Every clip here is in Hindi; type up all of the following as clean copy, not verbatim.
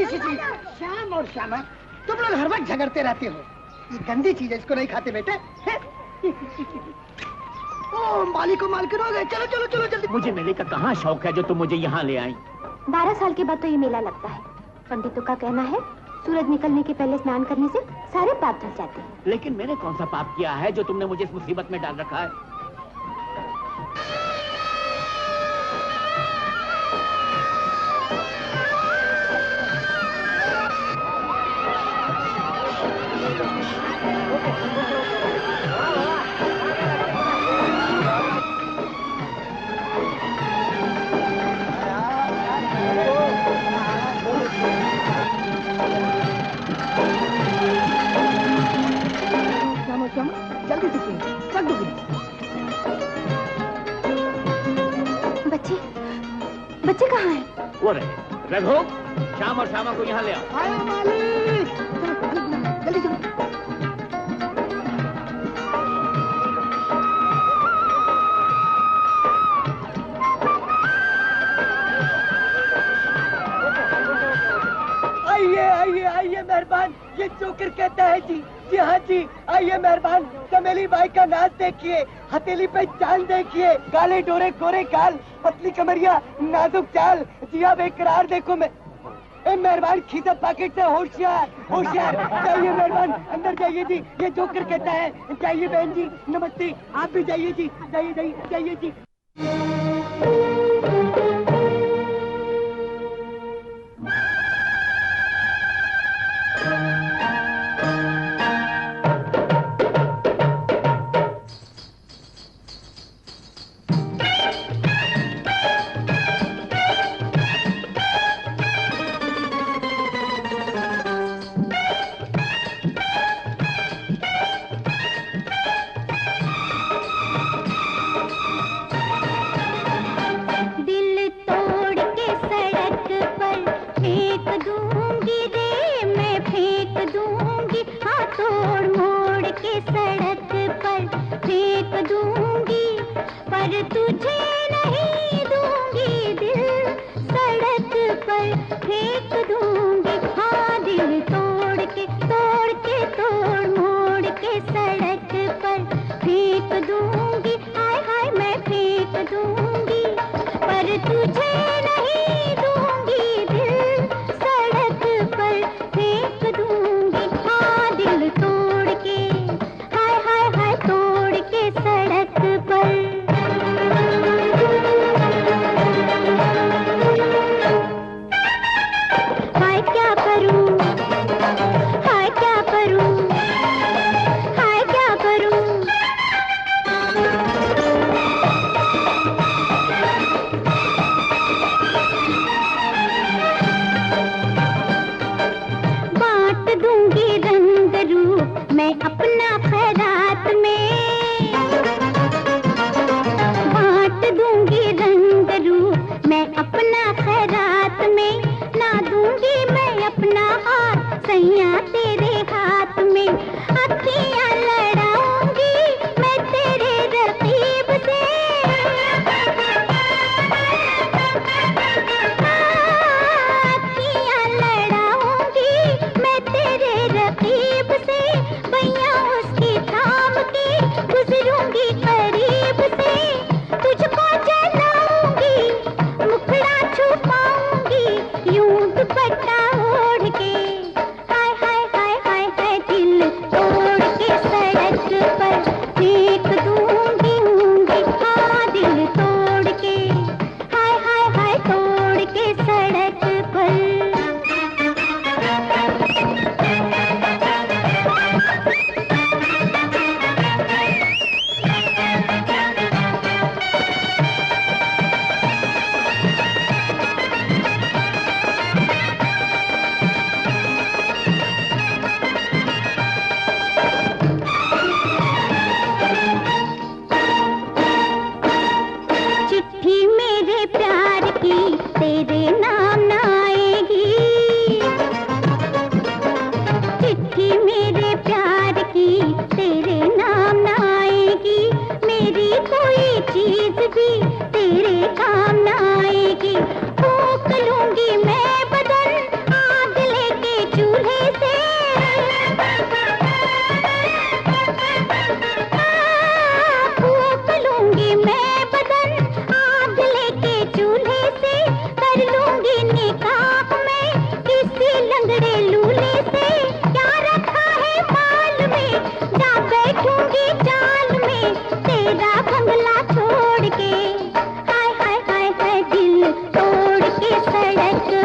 छी छी छी, श्याम और श्यामा तुम लोग हर वक्त झगड़ते रहते हो। ये गंदी चीज है, इसको नहीं खाते बेटे। ओ मालिक को मालकिन हो गए। चलो चलो चलो जल्दी। मुझे मेले का कहाँ शौक है जो तुम मुझे यहाँ ले आई? 12 साल के बाद तो ये मेला लगता है। पंडितों का कहना है सूरज निकलने के पहले स्नान करने से सारे पाप धुल जाते हैं। लेकिन मैंने कौन सा पाप किया है जो तुमने मुझे इस मुसीबत में डाल रखा है? जल्दी से सब डूबी। बच्चे बच्चे कहाँ हैं? वो रहे। रघु, श्याम और श्यामा को यहाँ ले आओ। आया मालिक। जल्दी जल्दी। आइए आइए आइए मेहरबान, ये जोकर कहता है जी। जी हाँ जी, आइए मेहरबान। चमेली बाई का नाच देखिए, हथेली पे चांद देखिए, काले डोरे गोरे गाल, पतली कमरिया नाजुक चाल। जी हाँ बेकरार देखो मैं। ए मेहरबान, खींचा पॉकेट से होशियार होशियार। जाइए मेहरबान, अंदर जाइए जी, ये जोकर कहता है। जाइए बहन जी, नमस्ते। आप भी जाइए जी, जाइए जाइए जाइए जी। मैं अपना खैरात में ना दूंगी मैं अपना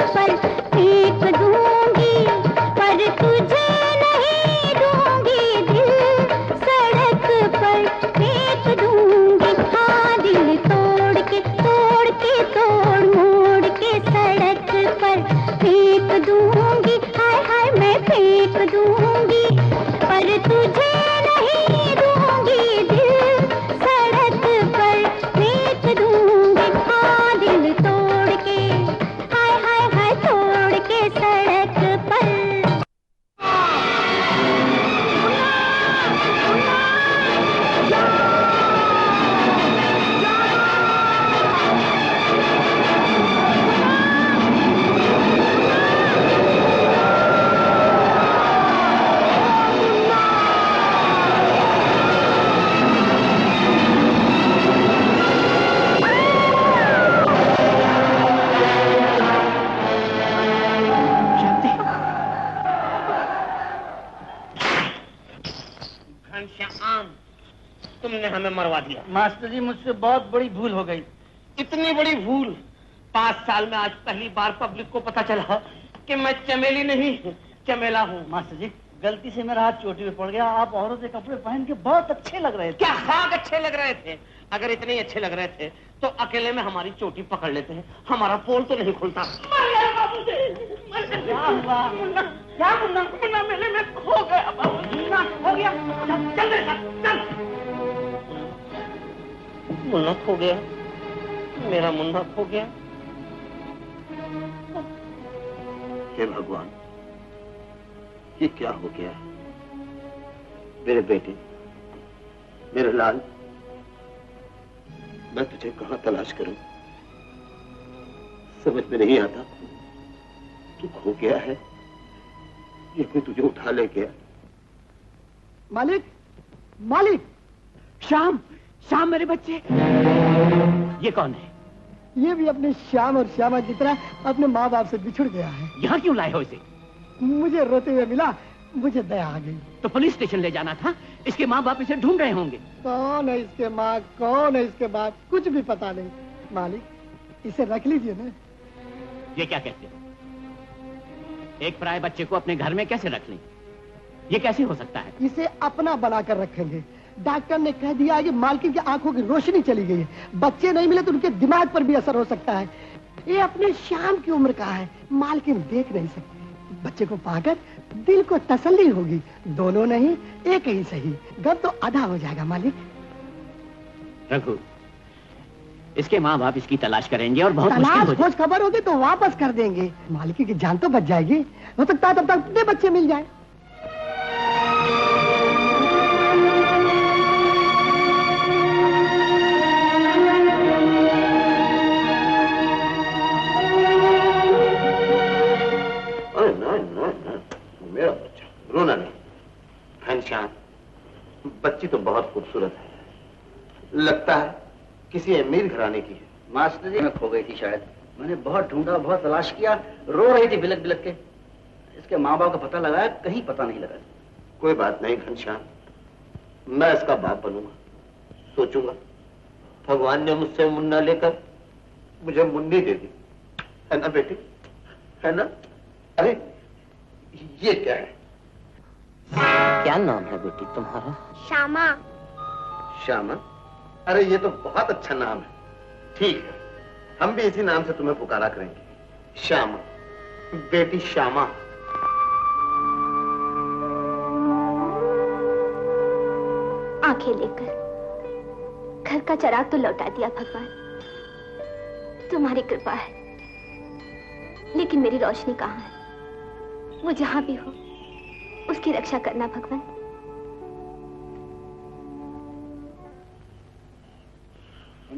पर फेंक दूंगी, पर तुझे नहीं दूंगी दिल, सड़क पर फेंक दूंगी। हाँ दिल तोड़ के तोड़ मोड़ के सड़क पर फेंक दूंगी, हाय हाय मैं फेंक दूंगी, पर तुझे नहीं दूंगी दिल, सड़क पर फेंक दूंगी। हाँ दिल तोड़ के हाय हाय हाय तोड़ के सड़क पर। घनश्याम, तुमने हमें मरवा दिया। मास्टर जी मुझसे बहुत बड़ी भूल हो गई। इतनी बड़ी भूल? 5 साल में आज पहली बार पब्लिक को पता चला कि मैं चमेली नहीं चमेला हूँ। मास्टर जी गलती से मेरा हाथ चोटी में पड़ गया। आप औरत के कपड़े पहन के बहुत अच्छे लग रहे थे। क्या खाक अच्छे लग रहे थे? अगर इतने ही अच्छे लग रहे थे तो अकेले में हमारी चोटी पकड़ लेते हैं, हमारा पोल तो नहीं खुलता। क्या हुआ? क्या मुन्ना मेले में खो गया बाबू। मुन्ना खो गया? चल चल मुन्ना खो गया, मेरा मुन्ना खो गया। हे भगवान, ये क्या हो गया है? मेरे बेटे, मेरे लाल, मैं तुझे कहां तलाश करूं? समझ में नहीं आता। तू खो गया है या कोई तुझे उठा ले गया? मालिक, मालिक, श्याम, श्याम मेरे बच्चे। ये कौन है? ये भी अपने श्याम और श्यामा की तरह अपने माँ बाप से बिछुड़ गया है। यहाँ क्यों लाए हो इसे? मुझे रोते हुए मिला, मुझे दया आ गई। तो पुलिस स्टेशन ले जाना था, इसके माँ बाप इसे ढूंढ रहे होंगे। कौन है इसके माँ, कौन है इसके बाप, कुछ भी पता नहीं। मालिक इसे रख लीजिए ना। ये क्या कहते हो? एक पराये बच्चे को अपने घर में कैसे रख लें? ये कैसे हो सकता है? इसे अपना बनाकर रखेंगे। डॉक्टर ने कह दिया कि मालकिन की आंखों की रोशनी चली गई है, बच्चे नहीं मिले तो उनके दिमाग पर भी असर हो सकता है। ये अपने श्याम की उम्र का है, मालकिन देख नहीं सकती। बच्चे को पाकर दिल को तसल्ली होगी। दोनों नहीं, एक ही सही, गम तो आधा हो जाएगा। मालिक रघु, इसके माँ बाप इसकी तलाश करेंगे और बहुत मुश्किल हो तलाश खोज खबर होगी तो वापस कर देंगे। मालिक की जान तो बच जाएगी। हो सकता है तब तक अपने बच्चे मिल जाए। मेरा बच्चा, रोना नहीं। घनश्याम, बच्ची तो बहुत खूबसूरत है, लगता है किसी अमीर घराने की है। मास्टर जी मैं खो गई थी शायद। मैंने बहुत ढूंढा, बहुत तलाश किया, रो रही थी बिलक बिलक के। इसके माँ बाप का पता लगाया, कहीं पता नहीं लगा। कोई बात नहीं घनश्याम, मैं इसका बाप बनूंगा। सोचूंगा भगवान ने मुझसे मुन्ना लेकर मुझे मुन्नी दे दी, है ना बेटी, है ना? अरे ये क्या है? क्या नाम है बेटी तुम्हारा? श्यामा। श्यामा? अरे ये तो बहुत अच्छा नाम है। ठीक है, हम भी इसी नाम से तुम्हें पुकारा करेंगे, श्यामा, बेटी श्यामा। आंखें लेकर घर का चिराग तो लौटा दिया भगवान, तुम्हारी कृपा है। लेकिन मेरी रोशनी कहाँ है? वो जहां भी हो उसकी रक्षा करना भगवान।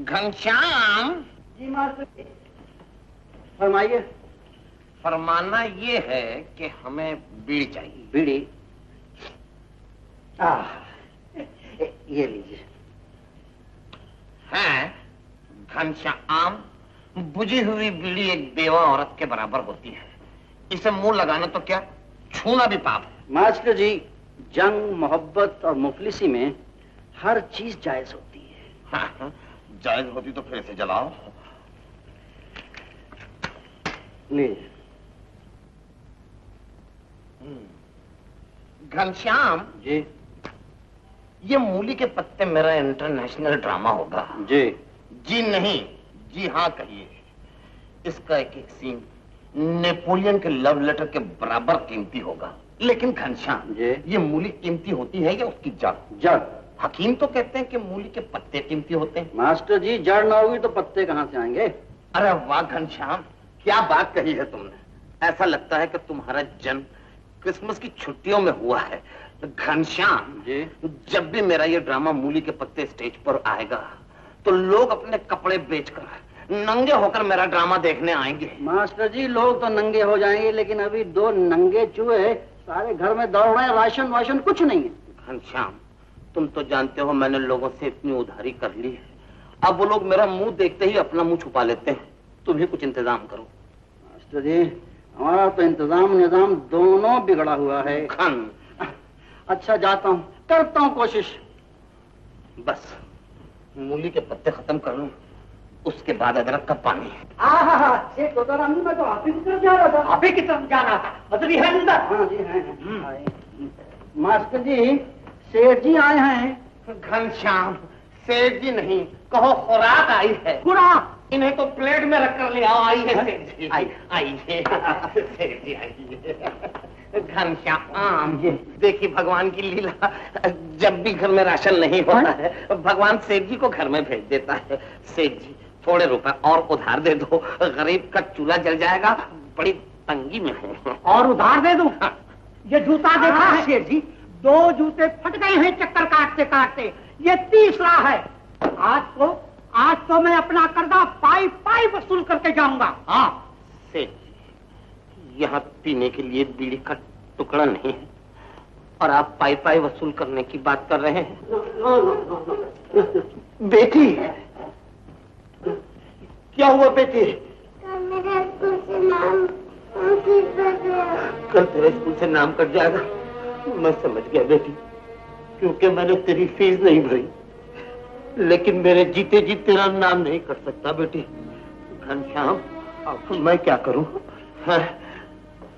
घनश्याम, जी मास्टर फरमाइए। फरमाना ये है कि हमें बीड़ी चाहिए। बीड़ी? ये लीजिए। है घनश्याम, बुझी हुई बीड़ी एक बेवा औरत के बराबर होती है। इसे मुंह लगाना तो क्या, छूना भी पाप है। मास्टर जी, जंग, मोहब्बत और मुफलिसी में हर चीज जायज होती है। हाँ, जायज होती तो फिर इसे जलाओ। लीजिए। घनश्याम जी ये मूली के पत्ते मेरा इंटरनेशनल ड्रामा होगा। जी जी नहीं, जी हाँ कहिए। इसका एक एक सीन नेपोलियन के लव लेटर के बराबर कीमती होगा। लेकिन घनश्याम जी ये मूली कीमती होती है या उसकी जड़? जड़। हकीम तो कहते हैं कि मूली के पत्ते कीमती होते हैं। मास्टर जी जड़ ना होगी तो पत्ते कहाँ से आएंगे? अरे वाह घनश्याम, क्या बात कही है तुमने। ऐसा लगता है कि तुम्हारा जन्म क्रिसमस की छुट्टियों में हुआ है। घनश्याम जी जब भी मेरा ये ड्रामा मूली के पत्ते स्टेज पर आएगा तो लोग अपने कपड़े बेचकर नंगे होकर मेरा ड्रामा देखने आएंगे। मास्टर जी लोग तो नंगे हो जाएंगे, लेकिन अभी 2 नंगे चूहे सारे घर में दौड़ रहे हैं, राशन वाशन कुछ नहीं है। घनश्याम तुम तो जानते हो मैंने लोगों से इतनी उधारी कर ली है, अब वो लोग मेरा मुंह देखते ही अपना मुंह छुपा लेते हैं। तुम ही कुछ इंतजाम करो। मास्टर जी हमारा तो इंतजाम निजाम दोनों बिगड़ा हुआ है। खन अच्छा जाता हूँ, करता हूँ कोशिश। बस मूली के पत्ते खत्म कर लूं, उसके बाद अदरक का पानी। सेठ तोताराम जी मैं तो आप ही की तरफ जा रहा था। आप ही की तरफ जा रहा था, मतलब है अंदर। हाँ जी हैं। मास्टर जी सेठ जी आए हैं। घनश्याम सेठ जी नहीं कहो, खुराक आई है। खुराक? इन्हें तो प्लेट में रख कर ले आओ। आई है सेठ जी, आइए सेठ जी आइए। घनश्याम देखिए भगवान की लीला, जब भी घर में राशन नहीं होता है भगवान सेठ जी को घर में भेज देता है। सेठ जी थोड़े रुपए और उधार दे दो, गरीब का चूल्हा जल जाएगा, बड़ी तंगी में है। और उधार दे दूं? ये जूता देखा है सेठ जी, 2 जूते फट गए हैं चक्कर काटते काटते, ये तीसरा है। आज तो मैं अपना कर्जा पाई पाई वसूल करके जाऊंगा। हाँ सेठ जी यहाँ पीने के लिए बीड़ी का टुकड़ा नहीं है और आप पाई पाई वसूल करने की बात कर रहे हैं। बेटी क्या हुआ बेटी? कल तेरे स्कूल से नाम कट जाएगा। मैं समझ गया बेटी, क्योंकि मैंने तेरी फीस नहीं भरी, लेकिन मेरे जीते जी तेरा नाम नहीं कर सकता बेटी। घनश्याम मैं क्या करूं? हाँ,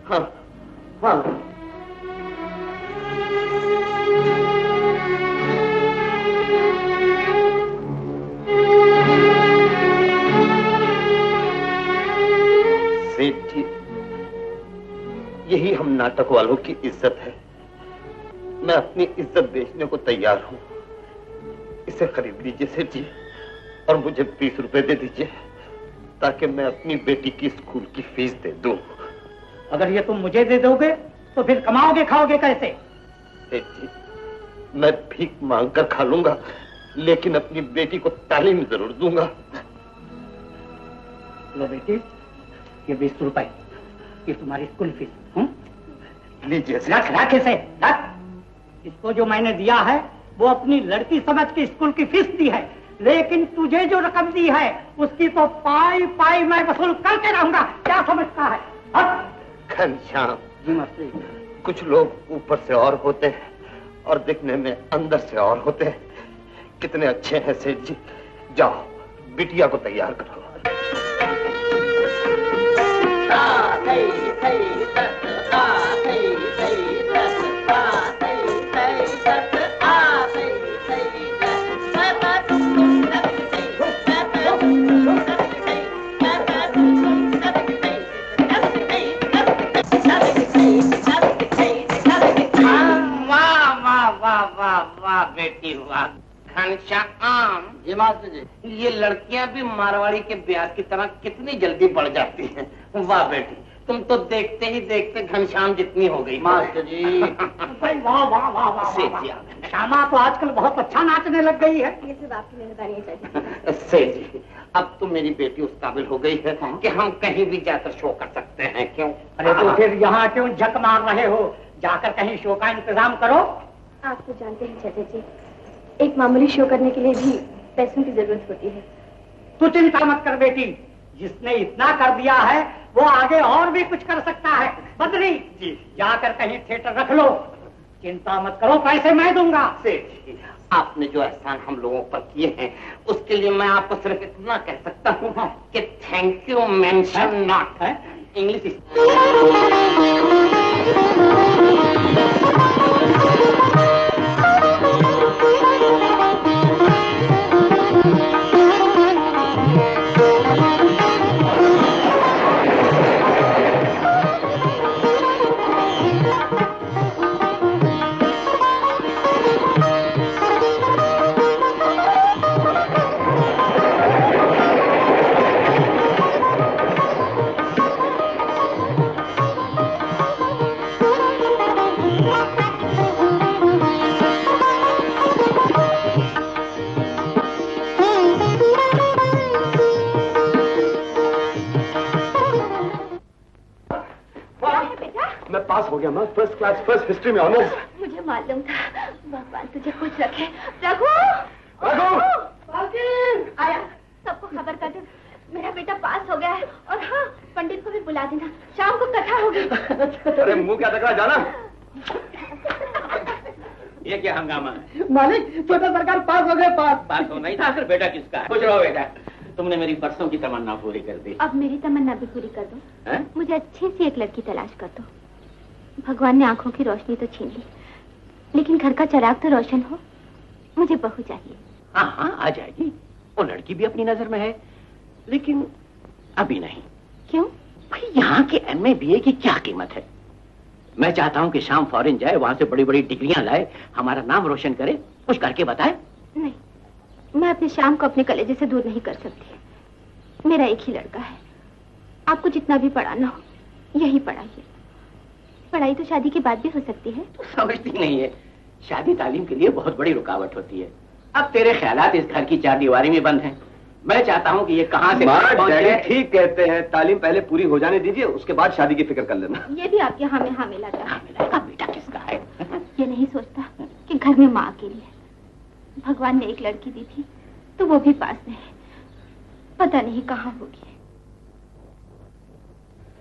हाँ, हाँ। सेठ जी यही हम नाटक वालों की इज्जत है। मैं अपनी इज्जत बेचने को तैयार हूं। इसे खरीद लीजिए सेठ जी और मुझे 20 रुपए दे दीजिए ताकि मैं अपनी बेटी की स्कूल की फीस दे दूं। अगर ये तुम मुझे दे दोगे तो फिर कमाओगे खाओगे कैसे? सेठ जी मैं भीख मांग कर खा लूंगा, लेकिन अपनी बेटी को तालीम जरूर दूंगा। लो बेटी ये 20 रुपए, ये तुम्हारी स्कूल फीस। लीजिए रख इसे रख। इसको जो मैंने दिया है वो अपनी लड़की समझ के स्कूल की फीस दी है, लेकिन तुझे जो रकम दी है उसकी तो पाई पाई मैं वसूल करके रहूंगा। क्या समझता है? घनश्याम जी मास्टर जी। कुछ लोग ऊपर से और होते हैं और दिखने में अंदर से और होते हैं। कितने अच्छे हैं सेठ जी। जाओ बिटिया को तैयार करो। वाह बेटी वाह। घनश्याम जी मास्टर जी। ये लड़कियां भी मारवाड़ी के ब्याज की तरह कितनी जल्दी बढ़ जाती हैं। वाह बेटी तुम तो देखते ही देखते घनश्याम जितनी हो गई। मास्टर जी वाह वाह वाह वाह। श्यामा तो आजकल बहुत अच्छा नाचने लग गई है। ये सिर्फ आपकी मेहरबानी है चाचा। सेठ जी अब तो मेरी बेटी उस काबिल हो गई है कि हम कहीं भी जाकर शो कर सकते हैं। क्यों? अरे तो फिर यहाँ क्यों झक मार रहे हो? जाकर कहीं शो का इंतजाम करो। आप तो जानते हैं चाचा जी, एक मामूली शो करने के लिए भी पैसों की जरूरत होती है। तू चिंता मत कर बेटी, जिसने इतना कर दिया है वो आगे और भी कुछ कर सकता है। बदली जी जाकर कहीं थिएटर रख लो। चिंता मत करो, पैसे मैं दूंगा। सेठ जी आपने जो एहसान हम लोगों पर किए हैं उसके लिए मैं आपको सिर्फ इतना कह सकता हूँ कि thank you mention not. English मैं पास हो गया, मैं फर्स्ट क्लास, फर्स्ट हिस्ट्री में ऑनर्स। मुझे मालूम था। भगवान तुझे खुश रखे। रघु, आया, सबको खबर कर दो, मेरा बेटा पास हो गया है। और हाँ, पंडित को भी बुला देना, शाम को कथा होगी। अरे मुंह क्या तक रहा, जाना। ये क्या हंगामा है? मालिक, छोटा सरकार पास हो गए, पास होना ही था, आखिर बेटा किसका है? खुश रहो बेटा, तुमने मेरी बरसों की तमन्ना पूरी कर दी। अब मेरी तमन्ना भी पूरी कर दो। मुझे अच्छी सी एक लड़की तलाश कर दो। भगवान ने आंखों की रोशनी तो छीन ली, लेकिन घर का चिराग तो रोशन हो। मुझे बहू चाहिए। हाँ हाँ, आ जाएगी। वो लड़की भी अपनी नजर में है, लेकिन अभी नहीं। क्यों? भाई यहाँ के MA BA की क्या कीमत है? मैं चाहता हूँ कि शाम फॉरेन जाए, वहां से बड़ी बड़ी डिग्रियां लाए, हमारा नाम रोशन करे, कुछ करके बताए। नहीं, मैं अपने शाम को अपने कलेजे से दूर नहीं कर सकती। मेरा एक ही लड़का है। आपको जितना भी पढ़ाना हो यही पढ़ाइए। पढ़ाई तो शादी के बाद भी हो सकती है। तो समझती नहीं है, शादी तालीम के लिए बहुत बड़ी रुकावट होती है। अब तेरे ख्यालात इस घर की 4 दीवारी में बंद हैं। मैं चाहता हूँ कि ये कहाँ से डैडी ठीक कहते हैं, तालीम पहले पूरी हो जाने दीजिए, उसके बाद शादी की फिक्र कर लेना। ये भी आपके हाँ में हाँ मिला जाए। हाँ मिलाएगा, बेटा किसका है? ये नहीं सोचता कि घर में माँ अकेली है। भगवान ने एक लड़की दी थी तो वो भी पास में है, पता नहीं कहाँ होगी।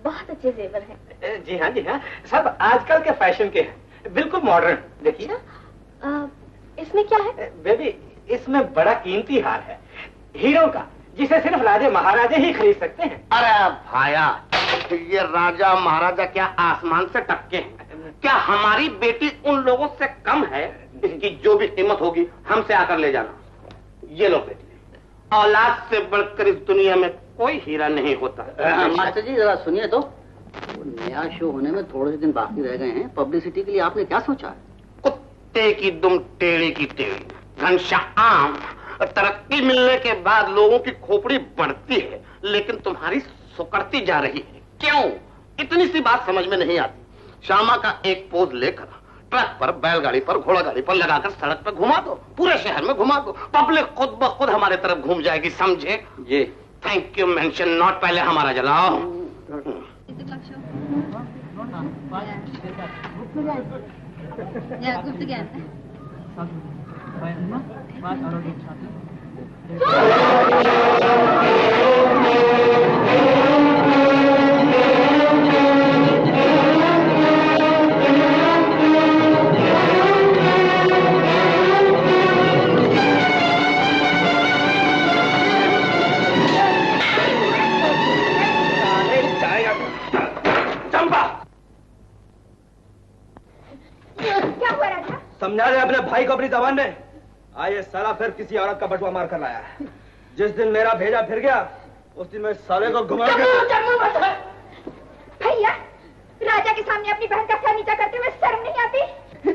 बहुत अच्छे जेवर हैं। जी हाँ जी हाँ, सब आजकल के फैशन के हैं, बिल्कुल मॉडर्न। देखिए इसमें क्या है? बेबी, इसमें बड़ा कीमती हार है, हीरो का, जिसे सिर्फ राजे महाराजे ही खरीद सकते हैं। अरे भाया, ये राजा महाराजा क्या आसमान से टपके हैं? क्या हमारी बेटी उन लोगों से कम है? इसकी जो भी कीमत होगी हमसे आकर ले जाना। ये लो बेटी, औलाद से बढ़कर इस दुनिया में कोई हीरा नहीं होता। मास्टर जी जरा सुनिए तो, वो नया शो होने में थोड़े से दिन बाकी रह गए हैं, पब्लिसिटी के लिए आपने क्या सोचा है? कुत्ते की दुम टेढ़ी की टेढ़ी, घनश्याम, तरक्की मिलने के बाद लोगों की खोपड़ी बढ़ती है, लेकिन तुम्हारी सुकड़ती जा रही है। क्यों? इतनी सी बात समझ में नहीं आती। श्यामा का एक पोज लेकर ट्रक पर, बैलगाड़ी पर, घोड़ा गाड़ी पर लगाकर सड़क पर घुमा दो, पूरे शहर में घुमा दो, पब्लिक खुद ब खुद हमारे तरफ घूम जाएगी, समझे? ये थैंक यू मेंशन नॉट, पहले हमारा जलाओ। समझा रहे अपने भाई को अपनी जबान में। आइए साला फिर किसी औरत का बटुआ मार कर लाया है। जिस दिन मेरा भेजा फिर गया, उस दिन मैं साले को घुमा के। भैया, राजा के सामने अपनी बहन का सर नीचा करते हुए शर्म नहीं आती?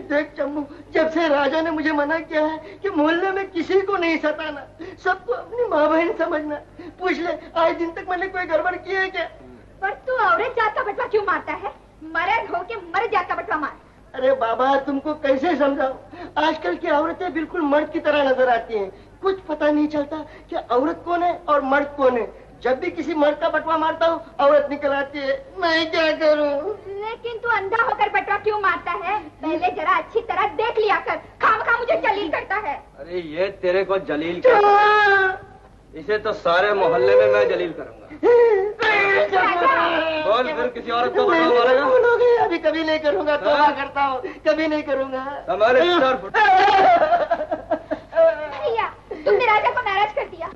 देख चम्मू, जब से राजा ने मुझे मना किया है कि मोहल्ले में किसी को नहीं सताना, सबको अपनी माँ बहन समझना, पूछ ले आज दिन तक मैंने कोई गड़बड़ की है क्या? पर तू औरत जात का बटवा क्यों मारता है? मर्द हो के मर्द जात का बटवा मार। अरे बाबा, तुमको कैसे समझाऊं? आजकल की औरतें बिल्कुल मर्द की तरह नजर आती हैं। कुछ पता नहीं चलता कि औरत कौन है और मर्द कौन है। जब भी किसी मर्द का बटवा मारता हूँ, औरत निकल आती है। मैं क्या करूँ? लेकिन तू अंधा होकर बटवा क्यों मारता है? पहले जरा अच्छी तरह देख लिया कर, खामखा मुझे जलील करता है। अरे ये तेरे को जलील इसे तो सारे मोहल्ले में मैं जलील करूंगा। बोल फिर किसी औरत को बटवा मारेगा? बोलोगे? अभी कभी नहीं करूंगा, तौबा करता हूँ, कभी नहीं करूंगा। हमारे भैया, तुमने राजा को नाराज कर दिया।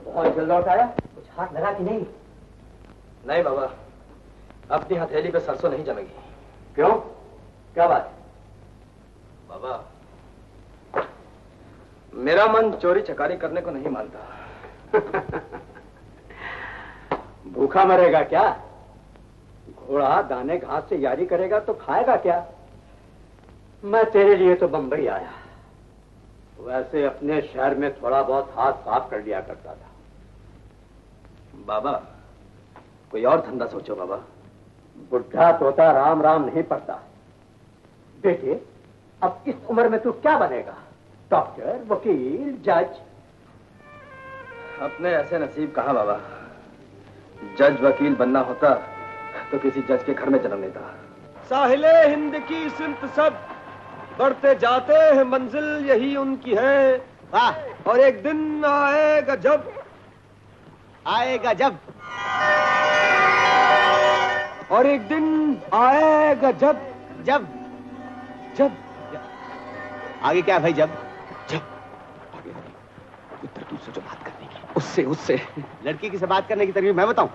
बहुत जल्द लौट आया, कुछ हाथ लगा कि नहीं? नहीं बाबा, अपनी हथेली पे सरसों नहीं जमेगी। क्यों? क्या बात? बाबा, मेरा मन चोरी चकारी करने को नहीं मानता। भूखा मरेगा क्या? घोड़ा दाने घास से यारी करेगा तो खाएगा क्या? मैं तेरे लिए तो बंबई आया, वैसे अपने शहर में थोड़ा बहुत हाथ साफ कर लिया करता था। बाबा, कोई और धंधा सोचो बाबा। बुढ़ा तोता राम राम नहीं पड़ता। बेटे, अब इस उम्र में तू क्या बनेगा? डॉक्टर, वकील, जज? अपने ऐसे नसीब कहाँ बाबा। जज वकील बनना होता तो किसी जज के घर में जन्म लेता। साहिले हिंद की सिमत सब बढ़ते जाते हैं, मंजिल यही उनकी है। वाह। और एक दिन आएगा जब और एक दिन आएगा जब आगे क्या भाई? जब आगे कोई तरकीब से जो बात करने की, उससे लड़की की से बात करने की तरकीब मैं बताऊं?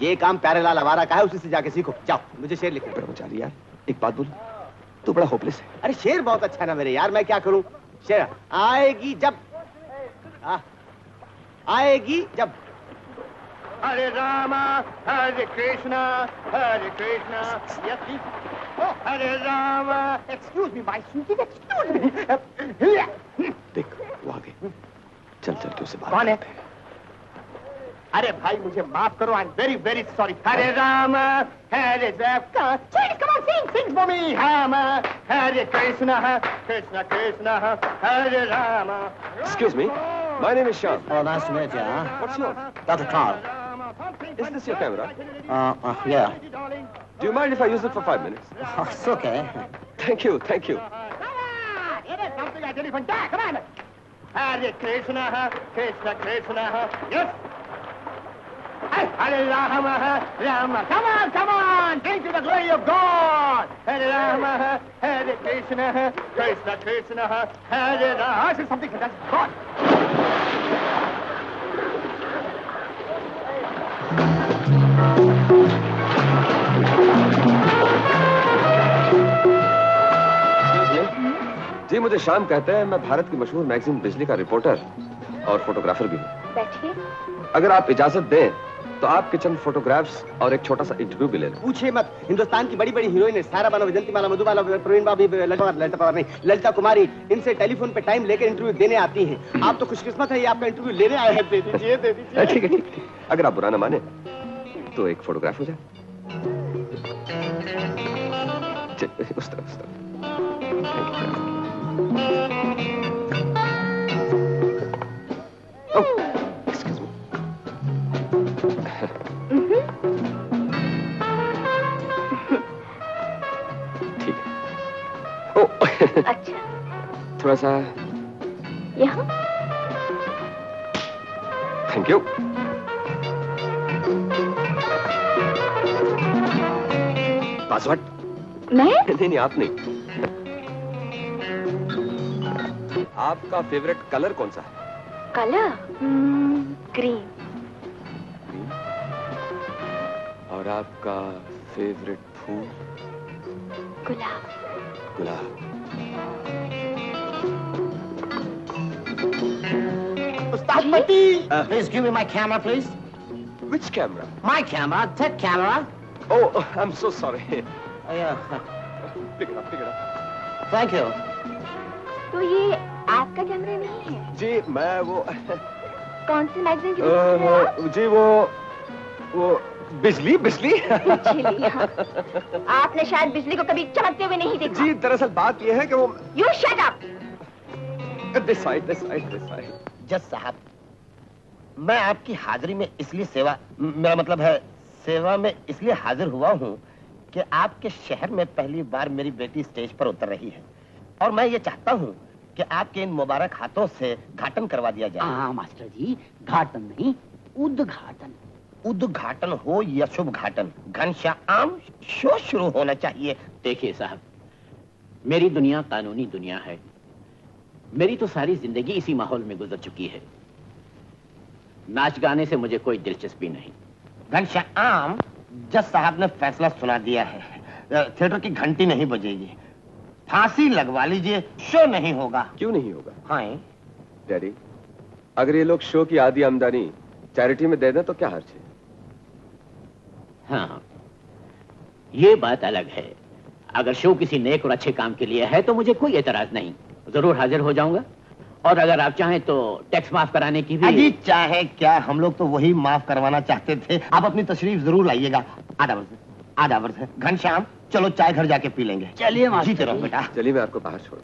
ये काम प्यारेलाल आवारा का है, उसी से जाके सीखो। जाओ, मुझे शेर लिखना। ब्रह्मचारी यार, एक बात बोल, तू बड़ा होपलेस है। अरे शेर बहुत अच्छा है ना मेरे यार, मैं क्या करूं? शेर आएगी जब, आएगी जब। Hare Rama Hare Krishna yes Hare Rama. Excuse me my sweet, excuse me. देख वो आगे, चल के उससे बात। कौन है? अरे भाई मुझे माफ करो, I am very very sorry. Hare Ram Hare sing for me. Ram Hare Krishna Hare Ram. Excuse me, my name is Shyam. Oh, nice to meet you. What's your? Dr. Carl. Is this your camera? Yeah. Do you mind if I use it for 5 minutes? It's okay. Thank you. Come on, it is something I did from there. Come on. Hare Krishna, yes. Hare Rama, Rama. Come on, drink to the glory of God. Hare Rama, Hare Krishna, Hare Rama. I said something that's God. जी मुझे शाम कहते हैं, मैं भारत की मशहूर मैगजीन बिजली का रिपोर्टर और फोटोग्राफर भी हूँ। बैठिए। अगर आप इजाजत दें तो आपके चंद फोटोग्राफ्स और एक छोटा सा इंटरव्यू भी ले लें। पूछिए मत, हिंदुस्तान की बड़ी बड़ी हीरोइन है, सारा बानो, वैजंतीमाला, मधुबाला, प्रवीण बाबी, ललिता कुमारी, इनसे टेलीफोन पे टाइम लेकर इंटरव्यू देने आती हैं। आप तो खुशकिस्मत है, ये आपका इंटरव्यू लेने आए हैं। दे दीजिए। ठीक है। अगर आप बुरा ना माने तो एक फोटोग्राफ हो जाए। उस तरफ। Excuse me. ठीक है। अच्छा, थोड़ा सा यहाँ। Thank you. पासवर्ड? मैं? नहीं, आप नहीं। आपका फेवरेट कलर कौन सा है? कलर? ग्रीन। और आपका फेवरेट फूल? गुलाब। Ustad Pati, please give me my camera, please. Which camera? My camera, that camera. Oh, I'm so sorry. Yeah. Pick it up. Thank you. तो ये आपका कैमरा नहीं है? जी मैं वो कौन सी मैगजीन की रिपोर्टर हैं आप? जी वो बिजली। हाँ। आपने शायद बिजली को कभी चमकते हुए नहीं देखा। जी दरअसल बात ये है कि वो You shut up! This side. जज साहब, मैं आपकी हाजिरी में इसलिए मेरा मतलब है सेवा में इसलिए हाजिर हुआ हूँ कि आपके शहर में पहली बार मेरी बेटी स्टेज पर उतर रही है और मैं ये चाहता हूँ कि आपके इन मुबारक हाथों से घाटन करवा दिया जाए। हाँ मास्टर जी, घाटन नहीं, उद्घाटन। उद्घाटन हो या शुभ घाटन, घनश्याम शो शुरू होना चाहिए। देखिए साहब, मेरी दुनिया कानूनी दुनिया है। मेरी तो सारी जिंदगी इसी माहौल में गुजर चुकी है। नाच गाने से मुझे कोई दिलचस्पी नहीं। घनश्याम, जज साहब ने फैसला सुना दिया है, थिएटर की घंटी नहीं बजेगी, फांसी लगवा लीजिए, शो नहीं होगा। क्यों नहीं होगा? हाँ डैडी, अगर ये लोग शो की आधी आमदनी चैरिटी में दे दें तो क्या हर्ज है? हाँ, ये बात अलग है। अगर शो किसी नेक और अच्छे काम के लिए है तो मुझे कोई एतराज नहीं, जरूर हाजिर हो जाऊंगा। और अगर आप चाहें तो टैक्स माफ कराने की भी। अजी चाहे क्या, हम लोग तो वही माफ करवाना चाहते थे। आप अपनी तशरीफ जरूर लाइएगा। आधा वर्ष है। घनश्याम, चलो चाय घर जाके पी लेंगे। चलिए मास्टर जीते रहो बेटा। चलिए मैं आपको बाहर छोड़।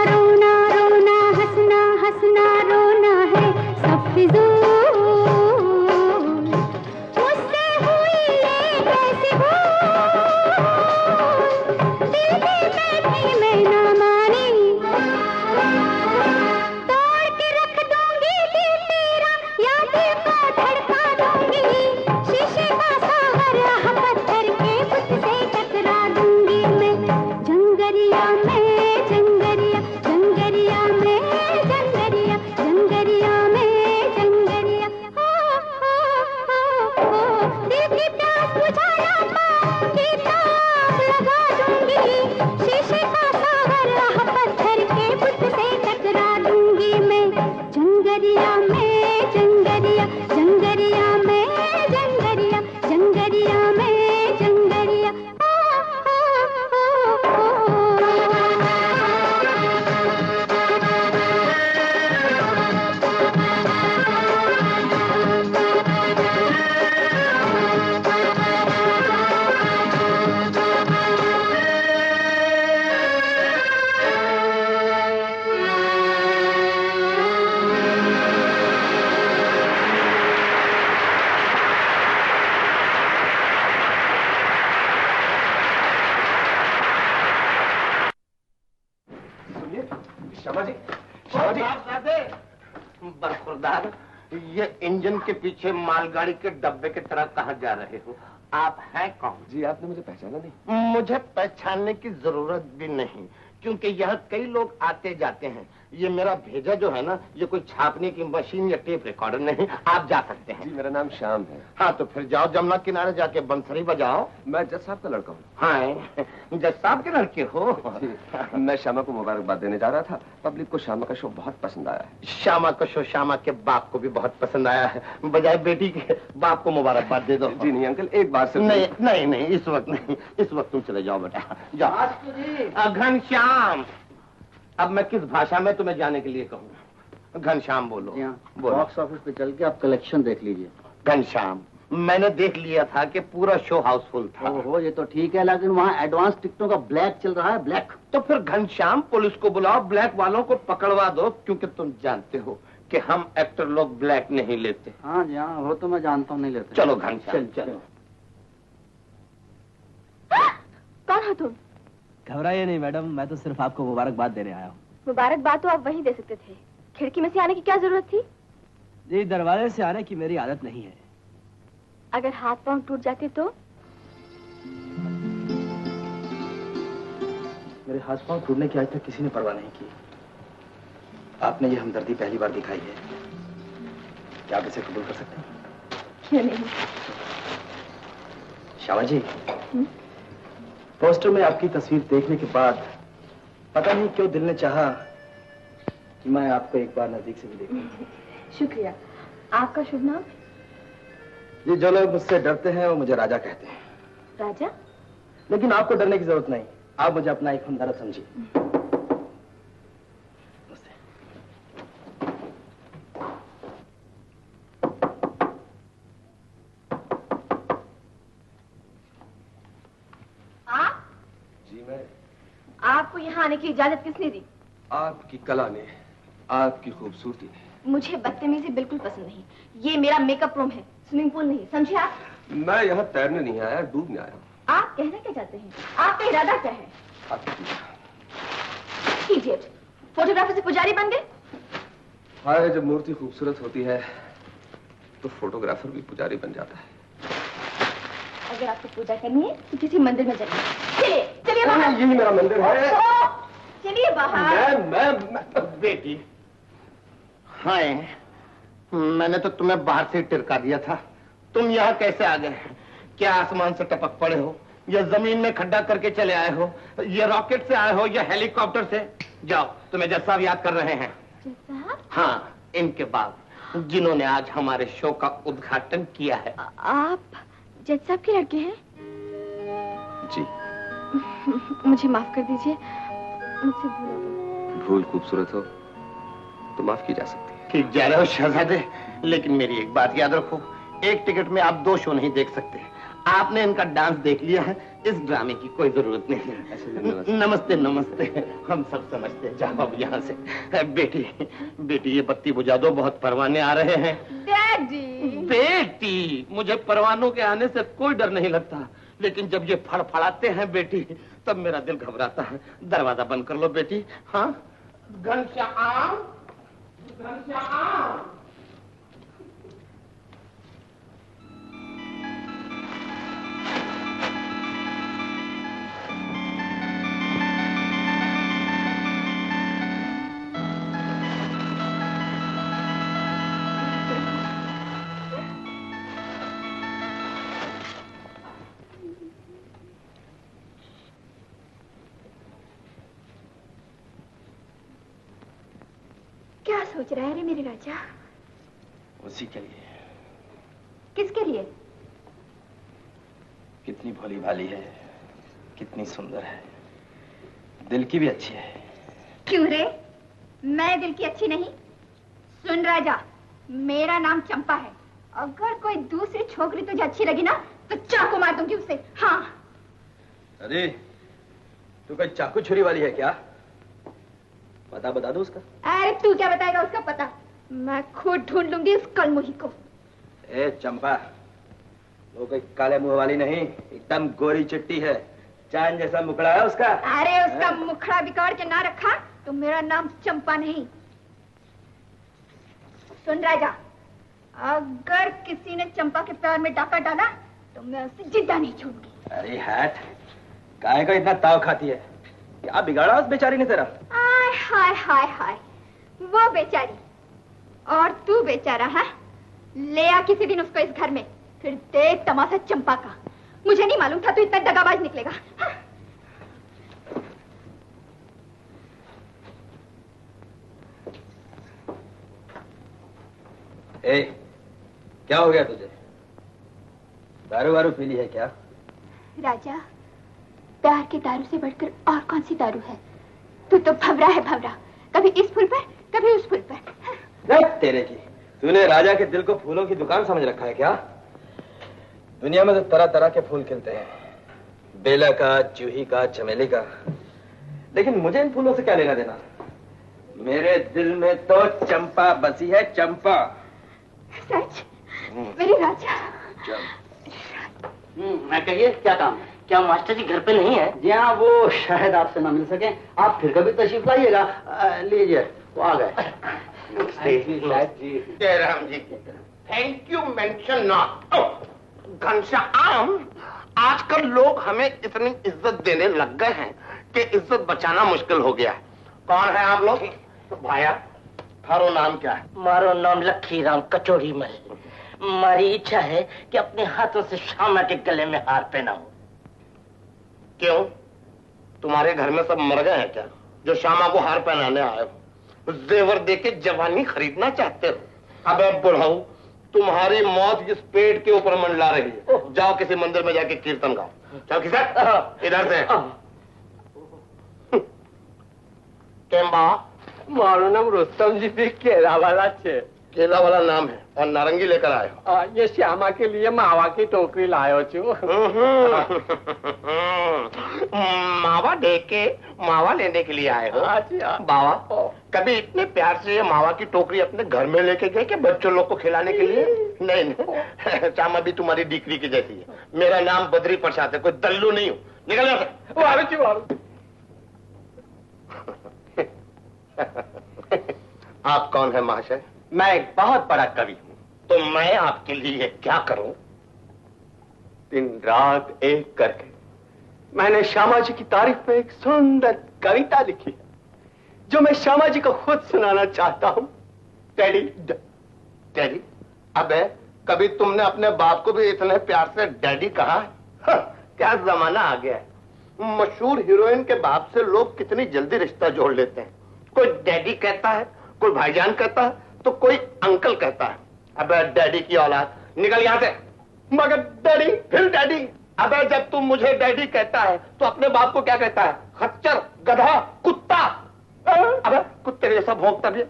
रोना रोना हंसना रोना है सब फिजूल बरखुरदार, ये इंजन के पीछे मालगाड़ी के डब्बे की तरह कहाँ जा रहे हो? आप हैं कौन? जी आपने मुझे पहचाना नहीं? मुझे पहचानने की जरूरत भी नहीं, क्योंकि यहाँ कई लोग आते जाते हैं। ये मेरा भेजा जो है ना, ये कोई छापने की मशीन या टेप रिकॉर्डर नहीं। आप जा सकते हैं। जी मेरा नाम श्याम है। हाँ तो फिर जाओ, जमुना किनारे जाके बंसरी बजाओ। मैं जज साहब का लड़का हूँ। हाँ, जज साहब के लड़के हो? मैं श्यामा को मुबारकबाद देने जा रहा था। पब्लिक को श्यामा का शो बहुत पसंद आया है। श्यामा का शो श्यामा के बाप को भी बहुत पसंद आया है। बजाय बेटी के बाप को मुबारकबाद दे दो। जी नहीं अंकल, एक बार से नहीं नहीं नहीं, इस वक्त नहीं, इस वक्त तुम चले जाओ बेटा, जाओ। घनश्याम, अब मैं किस भाषा में तुम्हें जाने के लिए कहूँ? घनश्याम बोलो। बॉक्स ऑफिस पे चल के आप कलेक्शन देख लीजिए। घनश्याम, मैंने देख लिया था कि पूरा शो हाउसफुल था। ओहो, ये तो ठीक है, लेकिन वहाँ एडवांस टिकटों का ब्लैक चल रहा है, ब्लैक। तो फिर घनश्याम पुलिस को बुलाओ, ब्लैक वालों को पकड़वा दो, क्योंकि तुम जानते हो कि हम एक्टर लोग ब्लैक नहीं लेते। हाँ जी हाँ, वो तो मैं जानता हूँ, नहीं लेते। चलो घनश्याम चलो। कौन हो तुम? घबराइए नहीं मैडम, मैं तो सिर्फ आपको मुबारकबाद देने आया हूँ। मुबारकबाद तो आप वहीं दे सकते थे, खिड़की में से आने की क्या जरूरत थी? जी दरवाजे से आने की मेरी आदत नहीं है। अगर हाथ पांव टूट जाते तो? मेरे हाथ पांव टूटने की आज तक किसी ने परवाह नहीं की। आपने ये हमदर्दी पहली बार दिखाई है, क्या आप इसे कबूल कर सकते हैं? क्यों नहीं? श्यामा जी, पोस्टर में आपकी तस्वीर देखने के बाद पता नहीं क्यों दिल ने चाहा कि मैं आपको एक बार नजदीक से भी देखूं। शुक्रिया। आपका शुभ नाम? ये जो लोग मुझसे डरते हैं वो मुझे राजा कहते हैं। राजा? लेकिन आपको डरने की जरूरत नहीं, आप मुझे अपना एक हमदर्द समझिए। आपको यहाँ आने की इजाजत किसने दी? आपकी कला ने, आपकी खूबसूरती ने। मुझे बदतमीजी बिल्कुल पसंद नहीं। ये मेरा मेकअप रूम है, स्विमिंग पूल नहीं, समझे आप? मैं यहाँ तैरने नहीं आया, डूबने आया हूँ। आप कहना क्या चाहते हैं? आपका इरादा क्या है? इडियट, फोटोग्राफर से पुजारी बन गए? हाय, जब मूर्ति खूबसूरत होती है तो फोटोग्राफर भी पुजारी बन जाता है। अगर आपको पूजा करनी है तो किसी मंदिर में चलिए। चलिए चलिए बाहर। यही मेरा मंदिर है। चलिए बाहर। मैं बेटी, हाय, मैंने तो तुम्हें बाहर से टिरका दिया था। तुम यहाँ कैसे आ गए? क्या आसमान से टपक पड़े हो या जमीन में खड्डा करके चले आए हो? ये रॉकेट से आए हो या हेलीकॉप्टर से? जाओ, तुम्हें जज साहब याद कर रहे हैं। जज साहब? हाँ, इनके बाद जिन्होंने आज हमारे शो का उद्घाटन किया है। आप जज साहब के लड़के हैं? जी। मुझे माफ कर दीजिए, मुझसे भूल हो गई। भूल खूबसूरत हो तो माफ की जा सकती है। ठीक जा रहे हो शहजादे, लेकिन मेरी एक बात याद रखो, एक टिकट में आप 2 शो नहीं देख सकते। आपने इनका डांस देख लिया है, इस ड्रामे की कोई जरूरत नहीं है। नमस्ते नमस्ते, हम सब समझते हैं। जाओ अब यहाँ से। बेटी बेटी, ये बत्ती बुझा दो, बहुत परवाने आ रहे हैं। डैडी। बेटी, मुझे परवानों के आने से कोई डर नहीं लगता, लेकिन जब ये फड़फड़ाते हैं बेटी, तब मेरा दिल घबराता है। दरवाजा बंद कर लो बेटी। हाँ, घनश्याम, घनश्याम। क्या सोच रहा है रे मेरे राजा? उसी के लिए। किसके लिए? कितनी भोली भाली है, कितनी सुंदर है, दिल की भी अच्छी है। क्यों रे, मैं दिल की अच्छी नहीं? सुन राजा, मेरा नाम चंपा है। अगर कोई दूसरी छोकरी तुझे अच्छी लगी ना तो चाकू मार दूंगी उससे। हाँ। अरे तू कोई चाकू छुरी वाली है क्या? पता बता दो उसका। अरे तू क्या बताएगा उसका पता? मैं खुद ढूंढ लूंगी उस कलमुही को। ए चंपा, वो कोई काले मुंह वाली नहीं, एकदम गोरी चिट्टी है, चांद जैसा मुखड़ा है उसका। अरे उसका मुखड़ा बिगाड़ के ना रखा तो मेरा नाम चंपा नहीं। सुन राजा, अगर किसी ने चंपा के पैर में डाका डाला तो मैं उसे जिंदा नहीं छोड़ूंगी। अरे हट, काहे का इतना ताव खाती है? क्या बिगाड़ा उस बेचारी ने तेरा? आय हाय हाय हाय, वो बेचारी और तू बेचारा है। ले आ किसी दिन उसको इस घर में, फिर देख तमाशा चंपा का। मुझे नहीं मालूम था तू इतना दगाबाज निकलेगा। हाँ? ए, क्या हो गया तुझे? दारू वारू पी ली है क्या? राजा, प्यार के दारू से बढ़कर और कौन सी दारू है? तू तो भंवरा है भंवरा, कभी इस फूल पर कभी उस फूल पर। तेरे की, तूने राजा के दिल को फूलों की दुकान समझ रखा है क्या? दुनिया में तो तरह तरह के फूल खिलते हैं, बेला का, जूही का, चमेली का, लेकिन मुझे इन फूलों से क्या लेना देना? मेरे दिल में तो चंपा बसी है, चंपा। सच? मेरे राजा। मैं कहिए क्या काम है? क्या मास्टर जी घर पे नहीं है? जी हाँ, वो शायद आपसे ना मिल सके, आप फिर कभी तशरीफ लाइएगा। लीजिए, वो आ गए। जय Ram ji. Thank you mention not. Ghanshyam, आजकल लोग हमें इतनी इज्जत देने लग गए हैं कि इज्जत बचाना मुश्किल हो गया है। कौन है आप लोग? भाया, थारो नाम क्या है? मारो नाम लक्खी राम कचोरी मल। मारी इच्छा है कि अपने हाथों से श्यामा के गले में हार पहनाऊं। क्यों, तुम्हारे घर में सब मर गए हैं क्या जो श्यामा को हार पहनाने आए हो? जेवर देके जवानी खरीदना चाहते हो? अब बुढ़ाऊ, तुम्हारी मौत जिस पेट के ऊपर मंडला रही है, जाओ किसी मंदिर में जाके कीर्तन गाओ। चलो किसी इधर से। केम्बा, मारो नाम रुस्तम जी भी केला वाला छे। केला वाला नाम है और नारंगी लेकर आए हो? ये श्यामा के लिए मावा की टोकरी लायो छू। मावा दे के मावा लेने के लिए आए हो? बाबा, कभी इतने प्यार से ये मावा की टोकरी अपने घर में लेके गए कि बच्चों लोग को खिलाने के लिए? नहीं नहीं, श्यामा भी तुम्हारी डिक्री की जैसी है। मेरा नाम बद्री प्रसाद है, कोई दल्लू नहीं हूँ। निकल जाओ। आप कौन है महाशय? मैं एक बहुत बड़ा कवि हूँ। तो मैं आपके लिए क्या करूं? दिन रात एक करके मैंने श्यामा जी की तारीफ में एक सुंदर कविता लिखी है, जो मैं श्यामा जी को खुद सुनाना चाहता हूँ। डैडी। डैडी? अबे, कभी तुमने अपने बाप को भी इतने प्यार से डैडी कहा है? क्या जमाना आ गया है। मशहूर हीरोइन के बाप से लोग कितनी जल्दी रिश्ता जोड़ लेते हैं। कोई डैडी कहता है, कोई भाईजान कहता है, तो कोई अंकल कहता है। अबे डैडी की औलाद, निकल यहां से। मगर डैडी, फिर डैडी। अबे जब तुम मुझे डैडी कहता है तो अपने बाप को क्या कहता है? खच्चर, गधा, कुत्ता। अबे कुत्ते जैसा भौंकता भी है।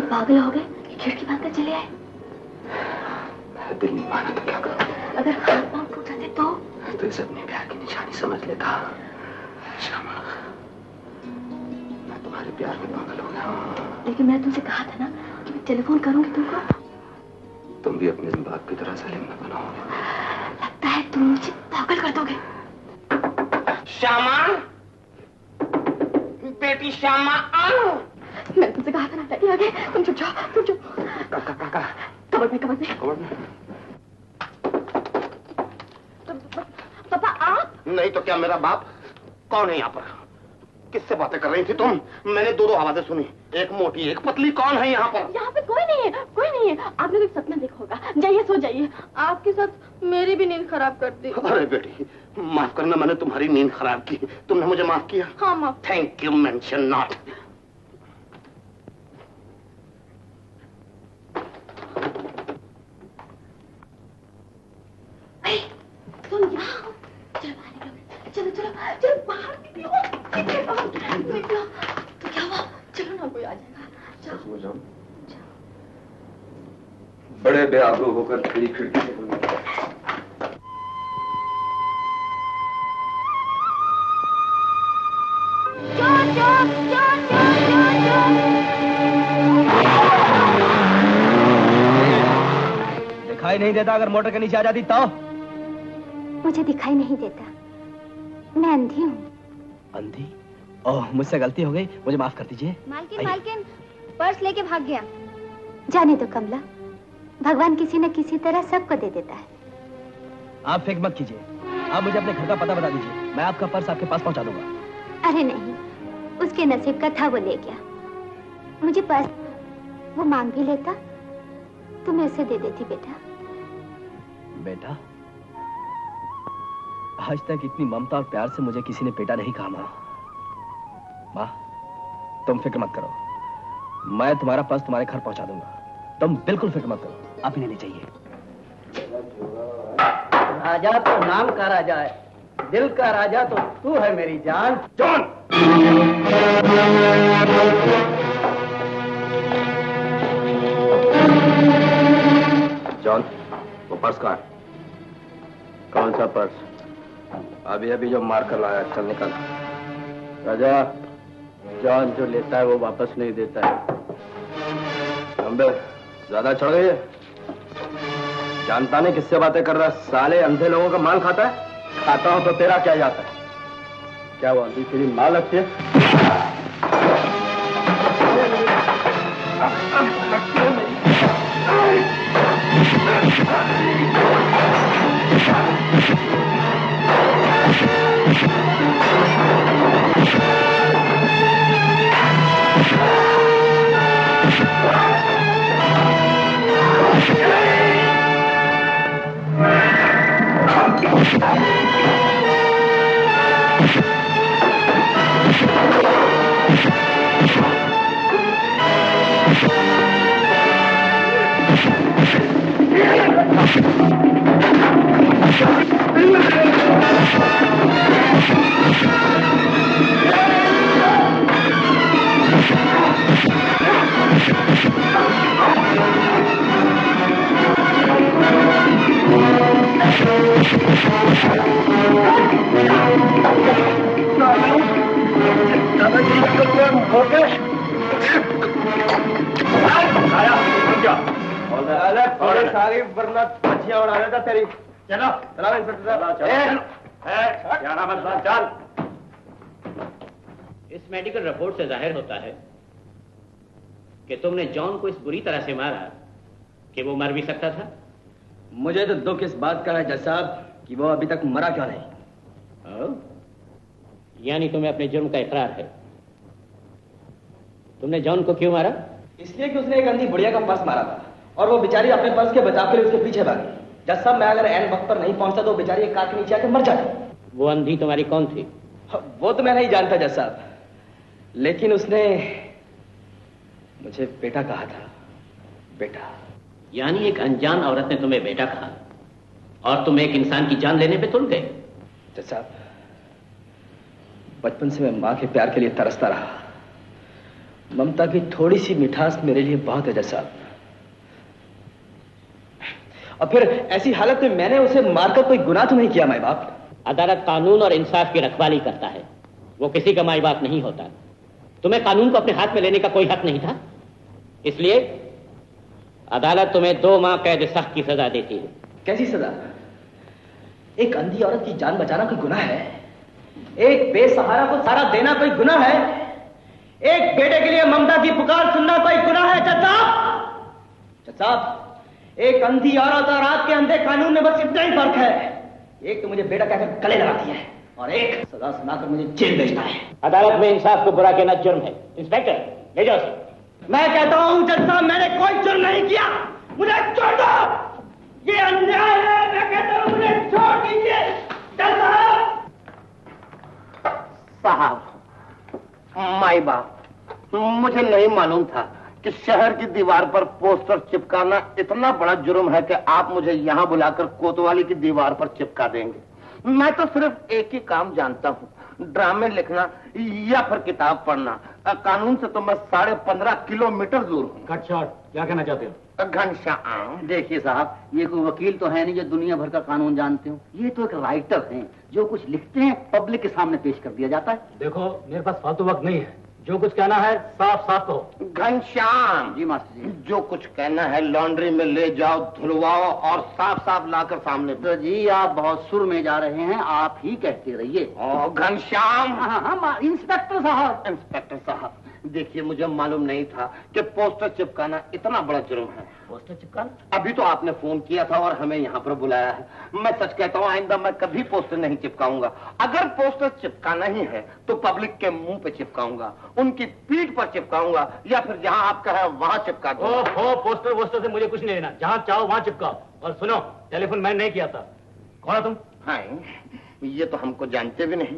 पागल हो गए कि खिड़की बांध कर चले आए? मेरा दिल नहीं माना तो क्या करूं? अगर हाथ पांव टूट जाते तो इसे अपने प्यार की निशानी समझ लेता। श्यामा, मैं तुम्हारे प्यार में पागल हो गया। लेकिन मैं तुमसे कहा था ना कि मैं टेलीफोन करूंगी तुमको। तुम भी अपने बाप की तरह सलीम न बनाओगे। लगता है तुम मुझे पागल कर दोगे। श्यामा, बेटी श्यामा आ। मैंने तुमसे कहा था ना डैडी आ गए। तुम चुप जाओ, तुम चुप। कबर्ड में। पापा आप? नहीं तो क्या मेरा बाप? कौन है यहाँ पर? किससे बातें कर रही थी तुम? मैंने दो आवाजें सुनी, एक मोटी एक पतली। कौन है यहाँ पर? यहाँ पे कोई नहीं है, कोई नहीं है। आपने तो सपना देखा होगा। जाइए सो जाइए। आपके साथ मेरी भी नींद खराब कर दी। अरे बेटी माफ करना, मैंने तुम्हारी नींद खराब की। तुमने मुझे माफ किया? हाँ माफ। Thank you, mention not. तुम यहाँ चलो चलो चलो बाहर निकलो। तो क्या हुआ? चलो ना, कोई आ जाएगा। बड़े बेआबरू होकर तेरी खिड़की से दिखाई नहीं देता? अगर मोटर के नीचे आ जाती तो? मुझे दिखाई नहीं देता, मैं अंधी हूँ। अंधी? ओह, मुझसे गलती हो गई, मुझे माफ कर दीजिए। मालकिन पर्स लेके भाग गया। जाने दो कमला, भगवान किसी न किसी तरह सबको दे देता है। आप फिक्र मत कीजिए, आप मुझे अपने घर का पता बता दीजिए, मैं आपका पर्स आपके पास पहुंचा दूंगा। अरे नहीं, उसके नसीब का था, वो ले गया। मुझे पर्स वो मांग भी लेता तो मैं उसे दे देती। बेटा, आज तक इतनी ममता और प्यार से मुझे किसी ने बेटा नहीं कहा। माँ, तुम फिक्र मत करो, मैं तुम्हारा पर्स तुम्हारे घर पहुंचा दूंगा। तुम बिल्कुल फिक्र मत करो, आप इन्हें ले जाइए। राजा तो नाम का राजा है, दिल का राजा तो तू है मेरी जान। जॉन! जॉन, वो पर्स कहाँ है? कौन सा पर्स? अभी अभी जो मार कर लाया, चल निकल। राजा, जॉन जो लेता है वो वापस नहीं देता है। अम्बे, ज्यादा चढ़ गई है? जानता नहीं किससे बातें कर रहा है? साले अंधे लोगों का माल खाता है? खाता हूं तो तेरा क्या जाता है? क्या वो अंधी तेरी माँ लगती है? सारी वरना बच्चियां उड़ा देता तेरी। चलो चलो इंस्पेक्टर साहब, इस मेडिकल रिपोर्ट से जाहिर होता है कि तुमने जॉन को इस बुरी तरह से मारा कि वो मर भी सकता था। मुझे तो दुख इस बात का है जज साहब कि वो अभी तक मरा क्यों नहीं। यानी तुम्हें अपने जुर्म का इकरार है। तुमने जॉन को क्यों मारा? इसलिए कि उसने एक अंधी बुढ़िया का पर्स मारा था और वो बेचारी अपने पर्स के बचाव के लिए उसके पीछे भागी। जज साहब, मैं अगर एन वक्त पर नहीं पहुंचता तो बेचारी एक कार के नीचे आकर मर जाती। वो अंधी तुम्हारी कौन थी? वो तो मैं नहीं जानता जज साहब, लेकिन उसने मुझे बेटा कहा था। बेटा। यानी एक अनजान औरत ने तुम्हें बेटा कहा और तुम एक इंसान की जान लेने पे तुल गए। जज साहब, बचपन से मैं मां के प्यार के लिए तरसता रहा। ममता की थोड़ी सी मिठास मेरे लिए बहुत है जज साहब। और फिर ऐसी हालत में मैंने उसे मारकर कोई गुनाह तो नहीं किया माई बाप। अदालत कानून और इंसाफ की रखवाली करता है, वो किसी का माई बाप नहीं होता। तुम्हें कानून को अपने हाथ में लेने का कोई हक नहीं था, इसलिए अदालत तुम्हें 2 माह कैद सख्त की सजा देती है। कैसी सजा? एक अंधी औरत की जान बचाना कोई गुनाह है? एक बेसहारा को सहारा देना कोई गुनाह है? एक बेटे के लिए ममता की पुकार सुनना कोई गुनाह है जज साहब? एक अंधी औरत और आपके अंधे कानून में बस इतना ही फर्क है। एक तो मुझे बेटा कहकर गले लगाती है और एक सजा सुनाकर मुझे जेल भेजता है। अदालत में इंसाफ को बुरा कहना जुर्म है। इंस्पेक्टर ले जाओ उसे। मैं कहता हूं जज साहब, मैंने कोई जुर्म नहीं किया, मुझे छोड़ दो। ये अन्याय है, मैं कहता हूं मुझे छोड़ दीजिए जज साहब। माई बाप, मुझे नहीं मालूम था कि शहर की दीवार पर पोस्टर चिपकाना इतना बड़ा जुर्म है कि आप मुझे यहाँ बुलाकर कोतवाली की दीवार पर चिपका देंगे। मैं तो सिर्फ एक ही काम जानता हूँ, ड्रामे लिखना या फिर किताब पढ़ना। कानून से तो मैं 15.5 किलोमीटर दूर हूँ। कट शॉट, क्या कहना चाहते हो? घनश्याम, देखिए साहब, ये कोई वकील तो है नहीं जो दुनिया भर का कानून जानते हो। ये तो एक राइटर हैं, जो कुछ लिखते हैं पब्लिक के सामने पेश कर दिया जाता है। देखो, मेरे पास फालतू वक्त नहीं है, जो कुछ कहना है साफ साफ कहो। घनश्याम जी मास्टर जी। जो कुछ कहना है लॉन्ड्री में ले जाओ, धुलवाओ और साफ साफ लाकर सामने। तो जी आप बहुत सुर में जा रहे हैं, आप ही कहते रहिए। घनश्याम। हाँ, इंस्पेक्टर साहब। इंस्पेक्टर साहब, देखिए मुझे मालूम नहीं था कि पोस्टर चिपकाना इतना बड़ा जुर्म है। पोस्टर चिपकाना? अभी तो आपने फोन किया था और हमें यहाँ पर बुलाया है। मैं सच कहता हूँ, आइंदा मैं कभी पोस्टर नहीं चिपकाऊंगा। अगर पोस्टर चिपकाना ही है तो पब्लिक के मुंह पे चिपकाऊंगा, उनकी पीठ पर चिपकाऊंगा, या फिर जहाँ आप कहे वहाँ चिपका दूंगा। पोस्टर वोस्टर से मुझे कुछ नहीं लेना, जहाँ चाहो वहाँ चिपकाओ। और सुनो, टेलीफोन मैंने नहीं किया था। कौन है तुम? हाँ, ये तो हमको जानते भी नहीं।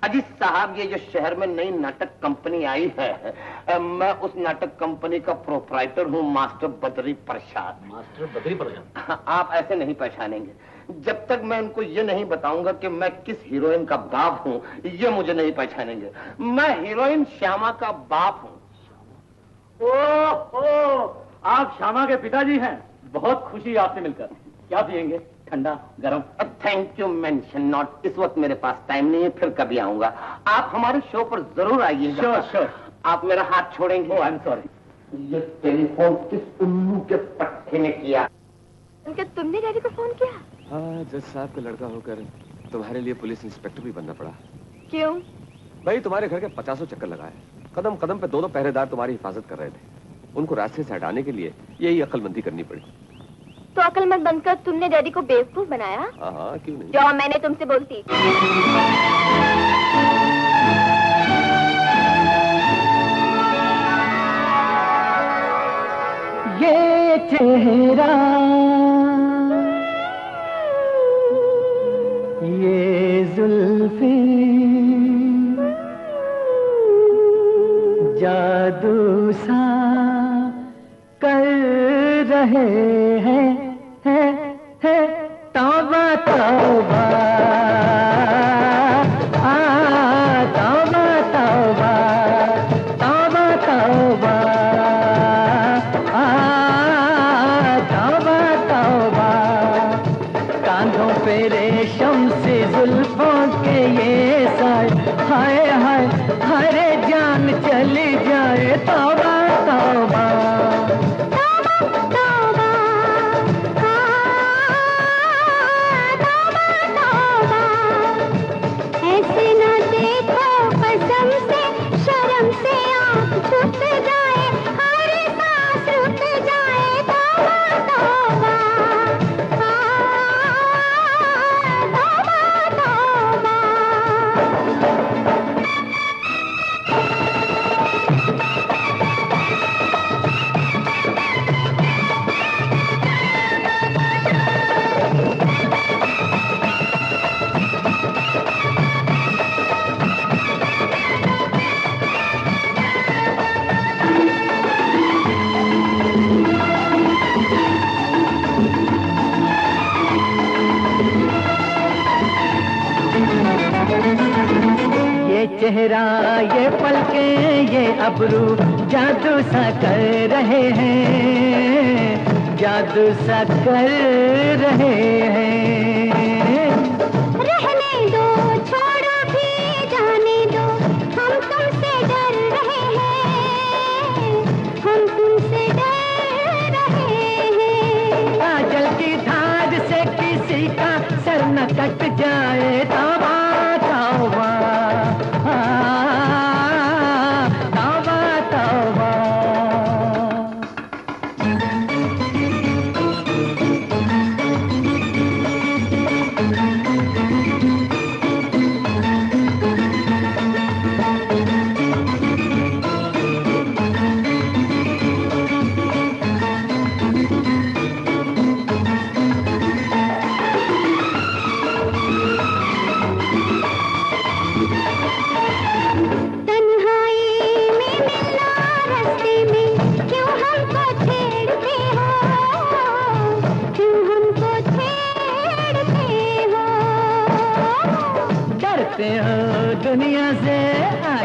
अजीत साहब, ये जो शहर में नई नाटक कंपनी आई है, मैं उस नाटक कंपनी का प्रोप्राइटर हूँ, मास्टर बद्री प्रसाद। मास्टर बद्री प्रसाद? आप ऐसे नहीं पहचानेंगे। जब तक मैं उनको ये नहीं बताऊंगा कि मैं किस हीरोइन का बाप हूँ, ये मुझे नहीं पहचानेंगे। मैं हीरोइन श्यामा का बाप हूँ। ओह, आप श्यामा के पिताजी हैं। बहुत खुशी आपसे मिलकर। क्या पियेंगे? ठंडा, गरम? Thank you mention not. इस वक्त मेरे पास टाइम नहीं है, फिर कभी आऊंगा। आप हमारे शो पर जरूर आइएगा। Sure sure. आप मेरा हाथ छोड़ेंगे? आई एम सॉरी। ये टेलीफोन किस उल्लू के पट्टे ने किया? क्या तुमने डैडी को फोन किया? हाँ, जज साहब का लड़का होकर तुम्हारे लिए पुलिस इंस्पेक्टर भी बनना पड़ा। क्यों? भाई, तुम्हारे घर के 50 चक्कर लगाए, कदम कदम पे दोनों पहरेदार तुम्हारी हिफाजत कर रहे थे। उनको रास्ते से हटाने के लिए यही अक्लमंदी करनी पड़ी। तो अक्लमंद बनकर तुमने डैडी को बेवकूफ बनाया? हाँ, क्यों नहीं? जो मैंने तुमसे बोलती। ये चेहरा, ये जुल्फे, जादू सा कर रहे हैं, तौबा तौबा, तौबा तौबा, तौबा तौबा, तौबा तौबा। कांधों पे रेशम से जुल्फों के ये साए, हाय हाय हरे जान चली जाए, तौबा तौबा। चेहरा, ये पलकें, ये अबरू जादू सा कर रहे हैं, जादू सा कर रहे हैं। रहने दो, छोड़ो भी, जाने दो, हम तुमसे डर रहे हैं, हम तुमसे डर रहे हैं। काजल की धार से किसी का सर न कट जाए, तौबा तौबा, तौबा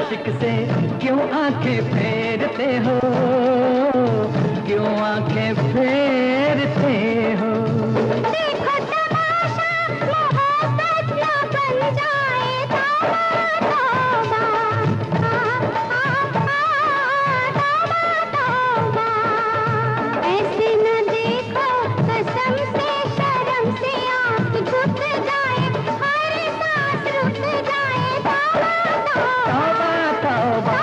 आशिक से क्यों आंखें फेरते हो, क्यों आंखें फेरते हो। देखो तमाशा मोहब्बत ना बन जाए तौबा तौबा, ऐसे न देखो कसम से शर्म से आँख झुक जाए, हर सांस रुक जाए तौबा तौबा तौबा।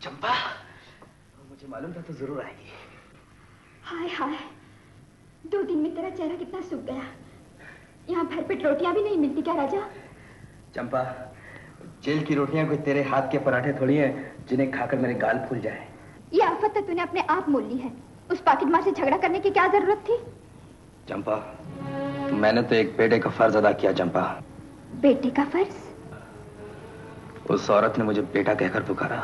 चंपा, मुझे मालूम था तो जरूर आएगी। हाय हाय, 2 दिन में तेरा चेहरा कितना सूख गया। यहाँ भरपेट रोटियां भी नहीं मिलती क्या राजा? चंपा, जेल की रोटियां कोई तेरे हाथ के पराठे थोड़ी हैं जिन्हें खाकर मेरे गाल फूल जाए। ये आफत तो तूने अपने आप मोल ली है। उस पाकिट मार से झगड़ा करने की क्या जरूरत थी? चंपा, मैंने तो एक बेटे का फर्ज अदा किया। चंपा, बेटे का फर्ज? उस औरत ने मुझे बेटा कहकर पुकारा।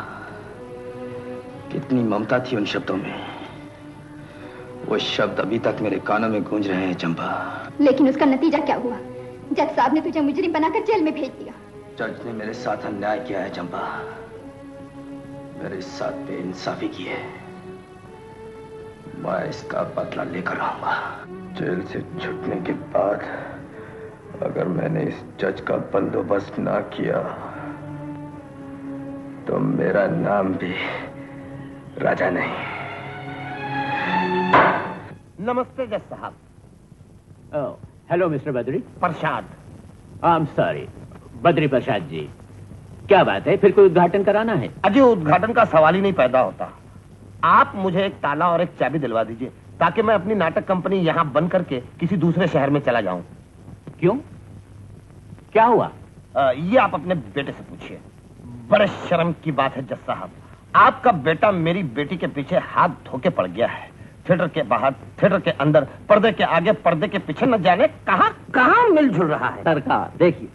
कितनी ममता थी उन शब्दों में। वो शब्द अभी तक मेरे कानों में गूंज रहे हैं चंपा। लेकिन उसका नतीजा क्या हुआ? जज साहब ने तुझे मुजरिम बनाकर जेल में भेज दिया। जज ने मेरे साथ अन्याय किया है चंपा, मेरे साथ बेइंसाफी की है। मैं इसका बदला लेकर आऊंगा। जेल से छूटने के बाद अगर मैंने इस जज का बंदोबस्त ना किया तो मेरा नाम भी राजा नहीं। नमस्ते जज साहब। Hello mister Badri. Prasad. I am sorry, Badri Prasad ji. क्या बात है, फिर कोई उद्घाटन कराना है? अजय, उद्घाटन का सवाल ही नहीं पैदा होता। आप मुझे एक ताला और एक चाबी दिलवा दीजिए ताकि मैं अपनी नाटक कंपनी यहाँ बंद करके किसी दूसरे शहर में चला जाऊं। क्यों, क्या हुआ? ये आप अपने बेटे से पूछिए। बड़े शर्म की बात है जज साहब, आपका बेटा मेरी बेटी के पीछे हाथ धोके पड़ गया है। थिएटर के बाहर, थिएटर के अंदर, पर्दे के आगे, पर्दे के पीछे, न जाने कहां मिलजुल रहा है। सरकार देखिए,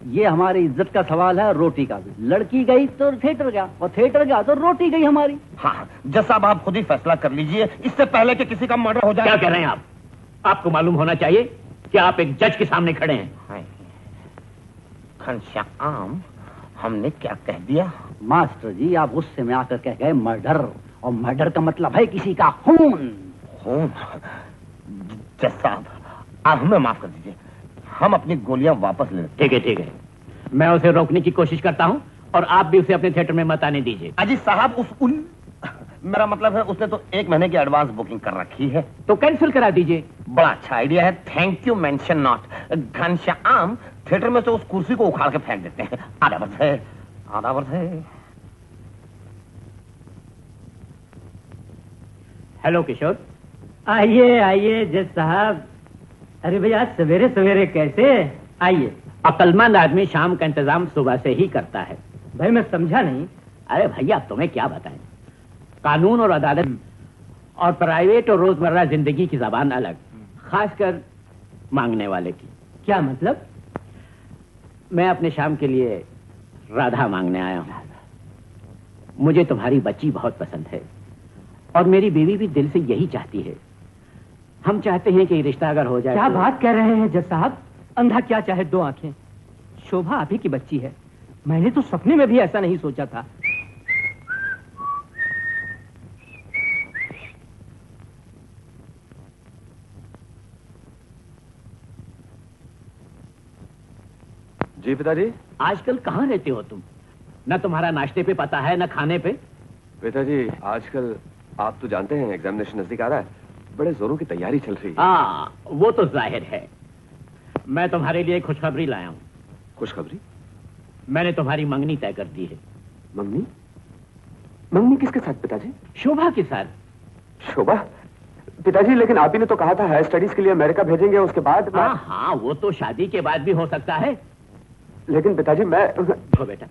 ये हमारी इज्जत का सवाल है, रोटी का भी। लड़की गई तो थिएटर गया, और थिएटर गया तो रोटी गई हमारी। हाँ जज साहब, आप खुद ही फैसला कर लीजिए इससे पहले कि किसी का मर्डर हो जाए। क्या कह रहे हैं आप? आपको मालूम होना चाहिए कि आप एक जज के सामने खड़े हैं। घनश्याम, हमने क्या कह दिया? मास्टर जी, आप गुस्से में आकर कह गए मर्डर, और मर्डर का मतलब है किसी का खून। खून? जज साहब, आप हमें माफ कर दीजिए, हम अपनी गोलियां वापस ले लेते। ठीक है ठीक है, मैं उसे रोकने की कोशिश करता हूं और आप भी उसे अपने थिएटर में मत आने दीजिए। अजी साहब, मेरा मतलब है उसने तो 1 महीने की एडवांस बुकिंग कर रखी है। तो कैंसिल करा दीजिए। बड़ा अच्छा आइडिया है, thank you mention not. Ghanshyam, theatre में से उस कुर्सी को उखाड़ के फेंक देते हैं। आधा वर्ष है, आधा वर्ष है। हेलो किशोर। आइए आइए जज साहब। अरे भैया, सवेरे सवेरे कैसे? आइए। अक्लमंद आदमी शाम का इंतजाम सुबह से ही करता है। भाई मैं समझा नहीं। अरे भैया, तुम्हें क्या बताएं, कानून और अदालत और प्राइवेट और रोजमर्रा जिंदगी की जबान अलग, खासकर मांगने वाले की। क्या मतलब? मैं अपने शाम के लिए राधा मांगने आया हूं। मुझे तुम्हारी बच्ची बहुत पसंद है और मेरी बीवी भी दिल से यही चाहती है। हम चाहते हैं कि रिश्ता अगर हो जाए। क्या बात कह रहे हैं जज साहब? अंधा क्या चाहे 2 आंखें। शोभा आप ही की बच्ची है। मैंने तो सपने में भी ऐसा नहीं सोचा था। जी पिताजी। आजकल कहाँ रहते हो तुम? न तुम्हारा नाश्ते पे पता है, न खाने पे। पिताजी, आजकल आप तो जानते हैं एग्जामिनेशन नजदीक आ रहा है, बड़े जोरों की तैयारी चल रही है। हाँ, वो तो जाहिर है। मैं तुम्हारे लिए खुशखबरी लाया हूँ। खुशखबरी? मैंने तुम्हारी मंगनी तय कर दी है। मंगनी? मंगनी किसके साथ पिताजी? शोभा के साथ। शोभा? पिताजी, लेकिन आप ही ने तो कहा था हायर स्टडीज के लिए अमेरिका भेजेंगे, उसके बाद। हाँ, वो तो शादी के बाद भी हो सकता है। लेकिन पिताजी मैं। देखो बेटा,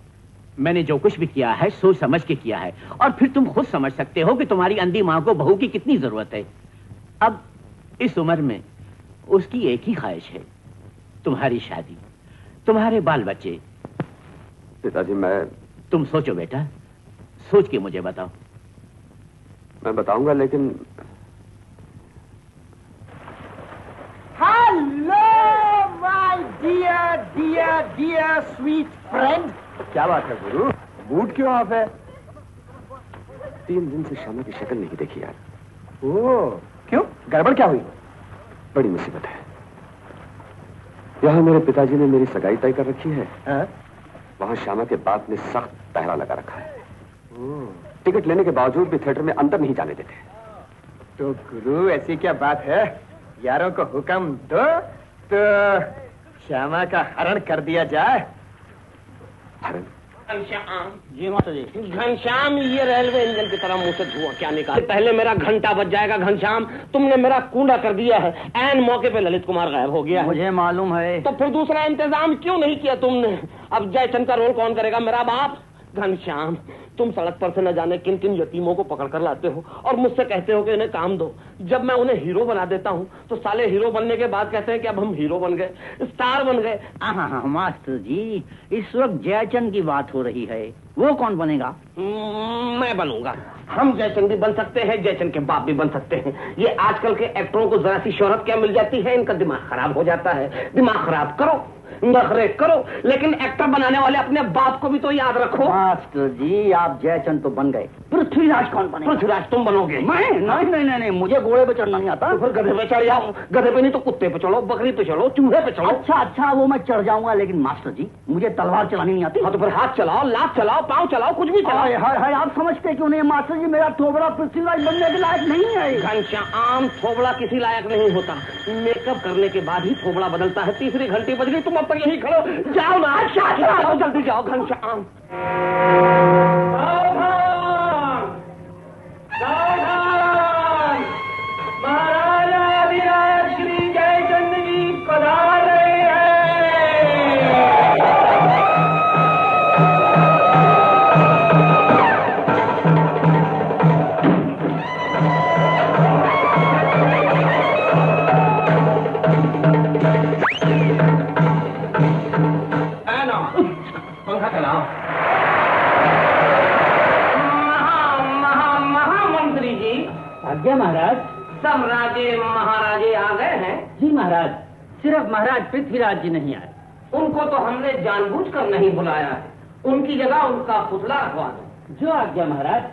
मैंने जो कुछ भी किया है सोच समझ के किया है, और फिर तुम खुद समझ सकते हो कि तुम्हारी अंधी माँ को बहू की कितनी जरूरत है। अब इस उम्र में उसकी एक ही ख्वाहिश है, तुम्हारी शादी, तुम्हारे बाल बच्चे। पिताजी, मैं तुम सोचो बेटा, सोच के मुझे बताओ। मैं बताऊंगा, लेकिन hello my dear dear dear sweet friend. क्या बात है गुरु, मूड क्यों ऑफ है? 3 दिन से श्यामा की शक्ल नहीं देखी यार। ओह, क्यों? गड़बड़ क्या हुई? बड़ी मुसीबत है। यहाँ मेरे पिताजी ने मेरी सगाई तय कर रखी है। वहाँ श्यामा के बाप ने सख्त पहरा लगा रखा है। टिकट लेने के बावजूद भी थिएटर में अंदर नहीं जाने देते। तो गुरु ऐसी क्या बात है? यारों को हुक्म दो तो श्यामा का हरण कर दिया जाए। हरण? घनश्याम जी माता जी। घनश्याम, ये रेलवे इंजन की तरह मुंह से धुआं क्या निकाल? पहले मेरा घंटा बज जाएगा घनश्याम। तुमने मेरा कूड़ा कर दिया है। ऐन मौके पे ललित कुमार गायब हो गया है। मुझे मालूम है। तो फिर दूसरा इंतजाम क्यों नहीं किया तुमने? अब जयचंद का रोल कौन करेगा? मेरा बाप। घनश्याम, तुम सड़क पर से न जाने किन किन यतीमों को पकड़ कर लाते हो और मुझसे कहते हो कि इन्हें काम दो। जब मैं उन्हें हीरो बना देता हूँ तो साले हीरो बनने के बाद कहते हैं कि अब हम हीरो बन गए, स्टार बन गए। हाँ मास्टर जी, इस वक्त जयचंद की बात हो रही है। वो कौन बनेगा? मैं बनूंगा। हम जयचंद भी बन सकते हैं, जयचंद के बाप भी बन सकते हैं। ये आजकल के एक्टरों को जरा सी शोहरत क्या मिल जाती है, इनका दिमाग खराब हो जाता है। दिमाग खराब करो, नखरे करो, लेकिन एक्टर बनाने वाले अपने बाप को भी तो याद रखो। मास्टर जी, आप जयचंद तो बन गए, पृथ्वीराज कौन बनेगा? पृथ्वीराज तुम बनोगे। मैं? नहीं, मुझे घोड़े पे चढ़ना नहीं आता। तो फिर गधे पे चढ़ जाओ। गधे पे नहीं तो कुत्ते पे चढ़ो, बकरी पे चढ़ो, चूहे पे चढ़ो। अच्छा, वो मैं चढ़ जाऊंगा, लेकिन मास्टर जी मुझे तलवार चलानी नहीं आती। हाँ तो फिर हाथ चलाओ, लात चलाओ, पाँव चलाओ, कुछ भी चलाओ। हाय, आप समझते क्यों नहीं मास्टर जी? मेरा थोबड़ा पृथ्वीराज बनने के लायक नहीं है। घनश्याम, थोबड़ा किसी लायक नहीं होता। मेकअप करने के बाद ही थोबड़ा बदलता है। तीसरी घंटी बज गई, तुम अब तक यही खड़ो। जाओ ना, जाओ, जल्दी जाओ घनश्याम। महाराजा अधिराज श्री जयचंद जी पधार रहे पंखा चलाओ। महामंत्री जी। आज्ञा महाराज। सब राजे महाराजे आ गए हैं? जी महाराज, सिर्फ महाराज पृथ्वीराज जी नहीं आए। उनको तो हमने जानबूझकर नहीं बुलाया है। उनकी जगह उनका पुतला रखवा दो। जो आज्ञा महाराज।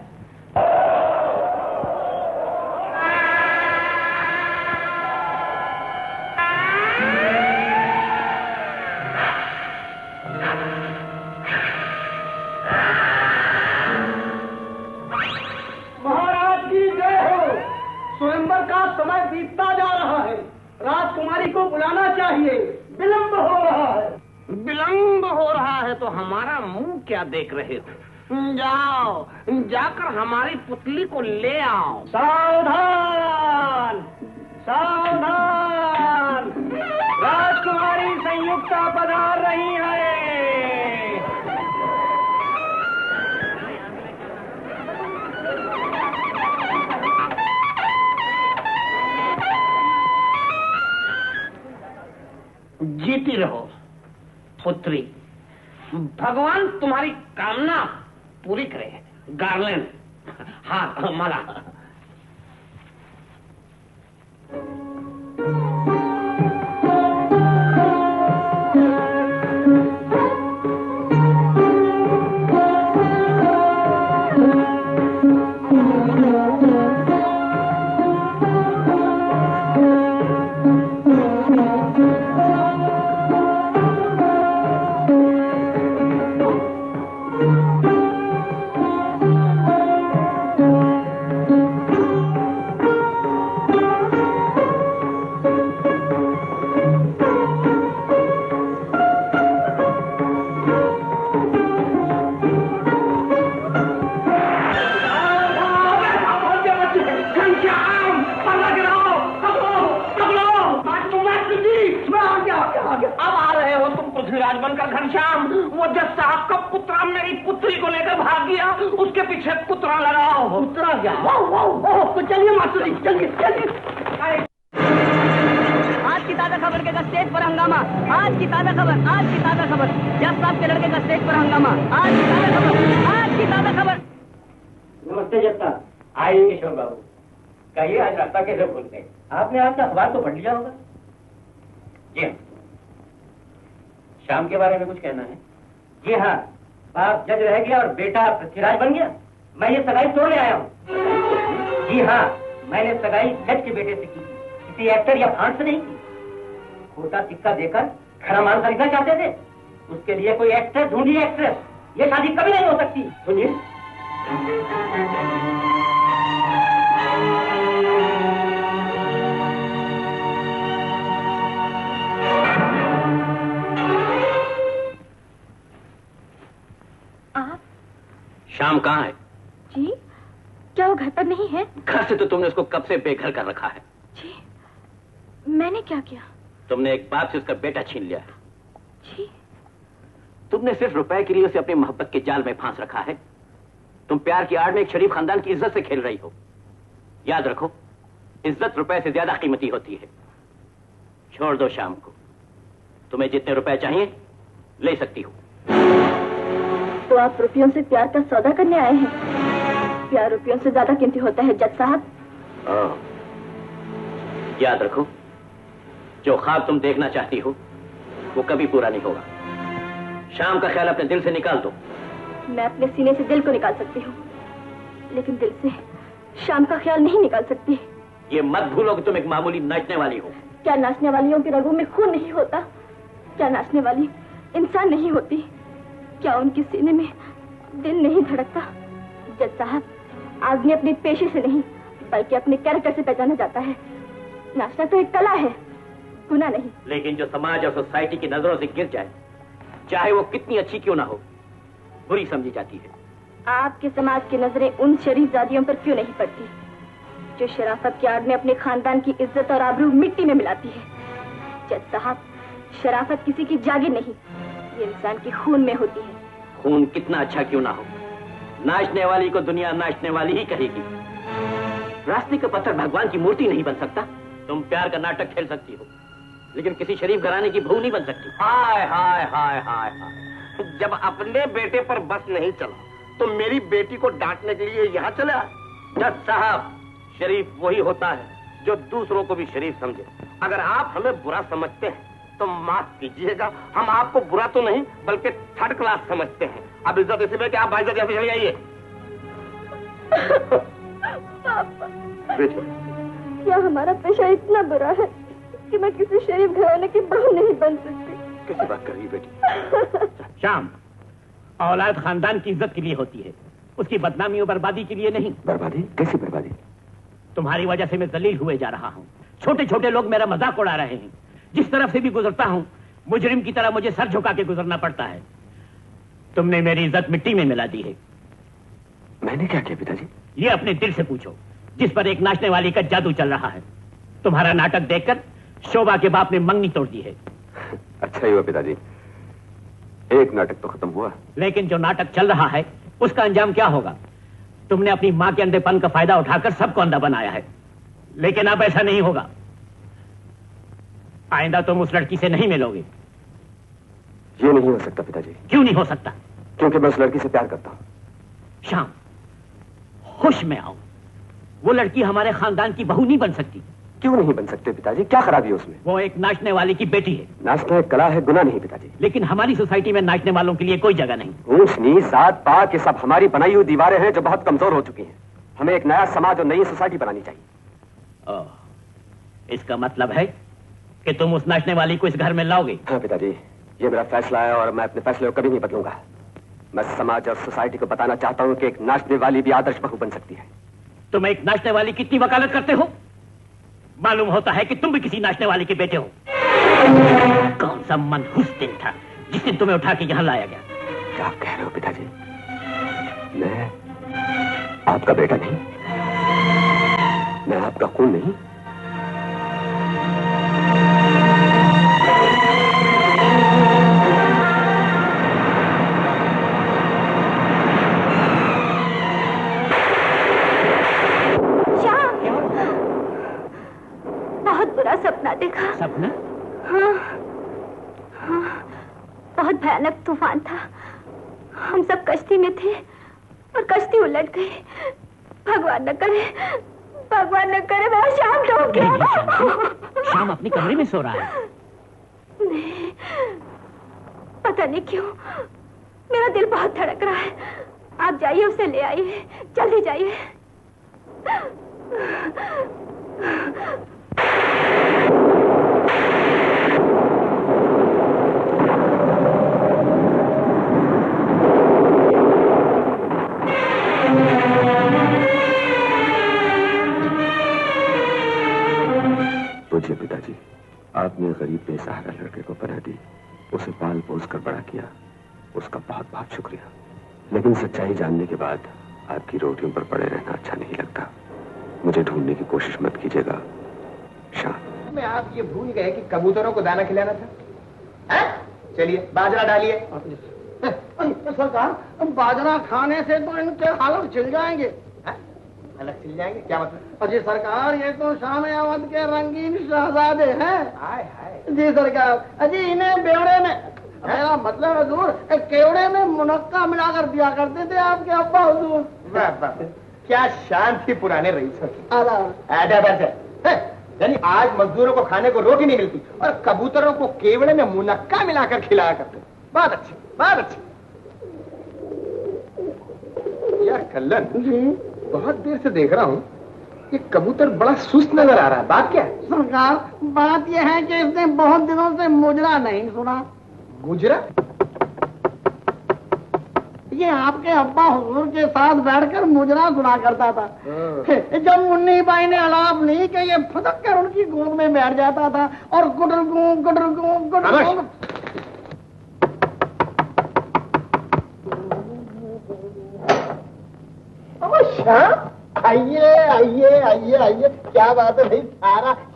महाराज की जय हो। स्वयंवर का समय बीतता जा रहा है। राजकुमारी को बुलाना चाहिए, विलंब हो रहा है। विलंब हो रहा है तो हमारा मुंह क्या देख रहे हो? जाओ, जाकर हमारी पुतली को ले आओ। सावधान, सावधान, राजकुमारी संयुक्ता पधार रही है। जीती रहो पुत्री। भगवान तुम्हारी कामना पूरी करे। गार्लैंड, हाँ माला। अब आ रहे हो तुम पृथ्वीराज बनकर घनश्याम। वो जज साहब का पुत्रा मेरी पुत्री को लेकर भाग गया, उसके पीछे पुत्रा लगाओ। पुत्रा क्या? तो चलिए मास्टर जी, चलिए चलिए। की ताजा खबर के स्टेज पर हंगामा, आज की ताजा खबर, आज की ताजा खबर, जज साहब के लड़के का स्टेज पर हंगामा, आज की ताजा खबर, आज की ताजा खबर। नमस्ते जज साहब। आइए किशोर बाबू, कहिए आज रास्ता कैसे भूल गए? आपने आज का अखबार तो पढ़ लिया होगा। जी हाँ। शाम के बारे में कुछ कहना है? जी हाँ, बाप जज रह गया और बेटा पृथ्वीराज बन गया। मैं ये सगाई तोड़ ले आया हूँ। जी हाँ, मैंने सगाई जज के बेटे से की, किसी एक्टर या भांड से नहीं की। खोटा सिक्का देकर खरा मान खरीदना चाहते थे, उसके लिए कोई एक्टर ढूंढिए, एक्ट्रेस। ये शादी कभी नहीं हो सकती। सुनिए, आप? शाम कहाँ है? जी, क्या वो घर पर नहीं है? घर से तो तुमने उसको कब से बेघर कर रखा है। जी, मैंने क्या किया? तुमने एक बाप से उसका बेटा छीन लिया है। जी, तुमने सिर्फ रुपए के लिए उसे अपनी मोहब्बत के जाल में फांस रखा है। तुम प्यार की आड़ में एक शरीफ खानदान की इज्जत से खेल रही हो। याद रखो, इज्जत रुपए से ज्यादा कीमती होती है। छोड़ दो शाम को, तुम्हें जितने रुपए चाहिए ले सकती हो। तो आप रुपयों से प्यार का सौदा करने आए हैं? प्यार रुपयों से ज्यादा कीमती होता है जज साहब। याद रखो, जो ख्वाब तुम देखना चाहती हो वो कभी पूरा नहीं होगा। शाम का ख्याल अपने दिल से निकाल दो। मैं अपने सीने से दिल को निकाल सकती हूँ, लेकिन दिल से शाम का ख्याल नहीं निकाल सकती। ये मत भूलो कि तुम एक मामूली नाचने वाली हो। क्या नाचने वालियों की रगों में खून नहीं होता? क्या नाचने वाली इंसान नहीं होती? क्या उनके सीने में दिल नहीं धड़कता? जज साहब, आदमी अपने पेशे से नहीं बल्कि अपने कैरेक्टर से पहचाना जाता है। नाचना तो एक कला है, गुनाह नहीं। लेकिन जो समाज और सोसाइटी की नजरों से गिर जाए, चाहे वो कितनी अच्छी क्यों ना हो, बुरी समझी जाती है। आपके समाज की नजरें उन शरीफजादियों पर क्यों नहीं पड़ती जो शराफत की आड़ में अपने खानदान की इज्जत और आबरू मिट्टी में मिलाती है? जज साहब, शराफत किसी की जागीर नहीं, ये इंसान के खून में होती है। खून कितना अच्छा क्यों ना हो, नाचने वाली को दुनिया नाचने वाली ही कहेगी। रास्ते का पत्थर भगवान की मूर्ति नहीं बन सकता। तुम प्यार का नाटक खेल सकती हो, लेकिन किसी शरीफ घराने की बहू नहीं बन सकती। हाय हाय हाय हाय हाय, जब अपने बेटे पर बस नहीं चला तो मेरी बेटी को डांटने के लिए यहाँ चला। जज साहब, शरीफ वही होता है जो दूसरों को भी शरीफ समझे। अगर आप हमें बुरा समझते हैं तो माफ कीजिएगा, हम आपको बुरा तो नहीं बल्कि थर्ड क्लास समझते हैं। अब इज्जत इसी में कि आप भाई से चले जाइए। क्या हमारा पेशा इतना बुरा है कि मैं किसी शरीफ घराने की बहू नहीं बन सकती? कैसी बात कर रही है बेटी? शाम, औलाद खानदान की इज्जत के लिए होती है, उसकी बदनामी और बर्बादी के लिए नहीं। बर्बादी? कैसी बर्बादी? तुम्हारी वजह से मैं जलील हुए जा रहा हूँ। छोटे छोटे लोग मेरा मजाक उड़ा रहे हैं। जिस तरफ से भी गुजरता हूँ, मुजरिम की तरह मुझे सर झुका के गुजरना पड़ता है। तुमने मेरी इज्जत मिट्टी में मिला दी है। मैंने क्या किया पिताजी? ये अपने दिल से पूछो, जिस पर एक नाचने वाली का जादू चल रहा है। तुम्हारा नाटक देखकर शोभा के बाप ने मंगनी तोड़ दी है। अच्छा ही हुआ पिताजी, एक नाटक तो खत्म हुआ। लेकिन जो नाटक चल रहा है उसका अंजाम क्या होगा? तुमने अपनी मां के अंधेपन का फायदा उठाकर सबको अंधा बनाया है, लेकिन अब ऐसा नहीं होगा। आइंदा तुम उस लड़की से नहीं मिलोगे। ये नहीं हो सकता पिताजी। क्यों नहीं हो सकता? क्योंकि मैं उस लड़की से प्यार करता हूँ। शाम, होश में आओ। वो लड़की हमारे खानदान की बहू नहीं बन सकती। क्यों नहीं बन सकते पिताजी? क्या खराबी है उसमें? वो एक नाचने वाली की बेटी है। नाचना एक कला है, गुनाह नहीं पिताजी। लेकिन हमारी सोसाइटी में नाचने वालों के लिए कोई जगह नहीं। ऊंच नीच जात पात, ये सब हमारी बनाई हुई दीवारें हैं जो बहुत कमजोर हो चुकी हैं। हमें एक नया समाज और नई सोसाइटी बनानी चाहिए। इसका मतलब है कि तुम उस नाचने वाली को इस घर में लाओगे? हाँ पिताजी, ये मेरा फैसला है और मैं अपने फैसले को कभी नहीं बदलूंगा। मैं समाज और सोसाइटी को बताना चाहता हूँ कि एक नाचने वाली भी आदर्श बहू बन सकती है। तुम एक नाचने वाली कितनी वकालत करते हो? मालूम होता है कि तुम भी किसी नाचने वाले के बेटे हो। कौन सा मनहूस दिन था जिस दिन तुम्हें उठा के यहाँ लाया गया? क्या कह रहे हो पिताजी? मैं आपका बेटा नहीं, मैं आपका खून नहीं। बहुत बुरा सपना देखा। सपना? हाँ, हाँ, बहुत भयानक तूफान था। हम सब कश्ती में थे और कश्ती उलट गई। भगवान न करे मेरा श्याम डूब गया। श्याम अपने कमरे में सो रहा है। नहीं, पता नहीं क्यों मेरा दिल बहुत धड़क रहा है। आप जाइए, उसे ले आइए, जल्दी जाइए। पूज्य पिताजी, आपने गरीब बेसहारा लड़के को पनाह दी, उसे पाल पोस कर बड़ा किया, उसका बहुत बहुत शुक्रिया। लेकिन सच्चाई जानने के बाद आपकी रोटियों पर पड़े रहना अच्छा नहीं लगता। मुझे ढूंढने की कोशिश मत कीजिएगा। शाम में आप ये भूल गए कि कबूतरों को दाना खिलाना था। चलिए बाजरा डालिए। सरकार, बाजरा खाने से तो इनके हालत छिल जाएंगे। अलग छिल जाएंगे? क्या मतलब? अजी सरकार, ये तो शाम अवध के रंगीन शहजादे हैं। हाय हाय। जी सरकार, अजी इन्हें बेवड़े में, मेरा मतलब हजूर, केवड़े में मुनक्का मिलाकर दिया करते थे आपके अब्बा हुजूर। वाह वाह, क्या शान थी पुराने रईसों की। यानी आज मजदूरों को खाने को रोटी नहीं मिलती और कबूतरों को केवड़े में मुनक्का मिलाकर खिलाया करते। बहुत अच्छी, बहुत अच्छी। यार कल्लन, बहुत देर से देख रहा हूँ ये कबूतर बड़ा सुस्त नजर आ रहा है। बात क्या है? सरकार, बात यह है कि इसने बहुत दिनों से मुजरा नहीं सुना। मुजरा? ये आपके अब्बा हुजूर के साथ बैठकर मुजरा सुना करता था। जब मुन्नी बाई ने अलाप नहीं कि ये फटक कर उनकी गोद में बैठ जाता था और गुडरगू गुडरगू गुडरगू। आइए आइए आइए आइए, क्या बात है भाई,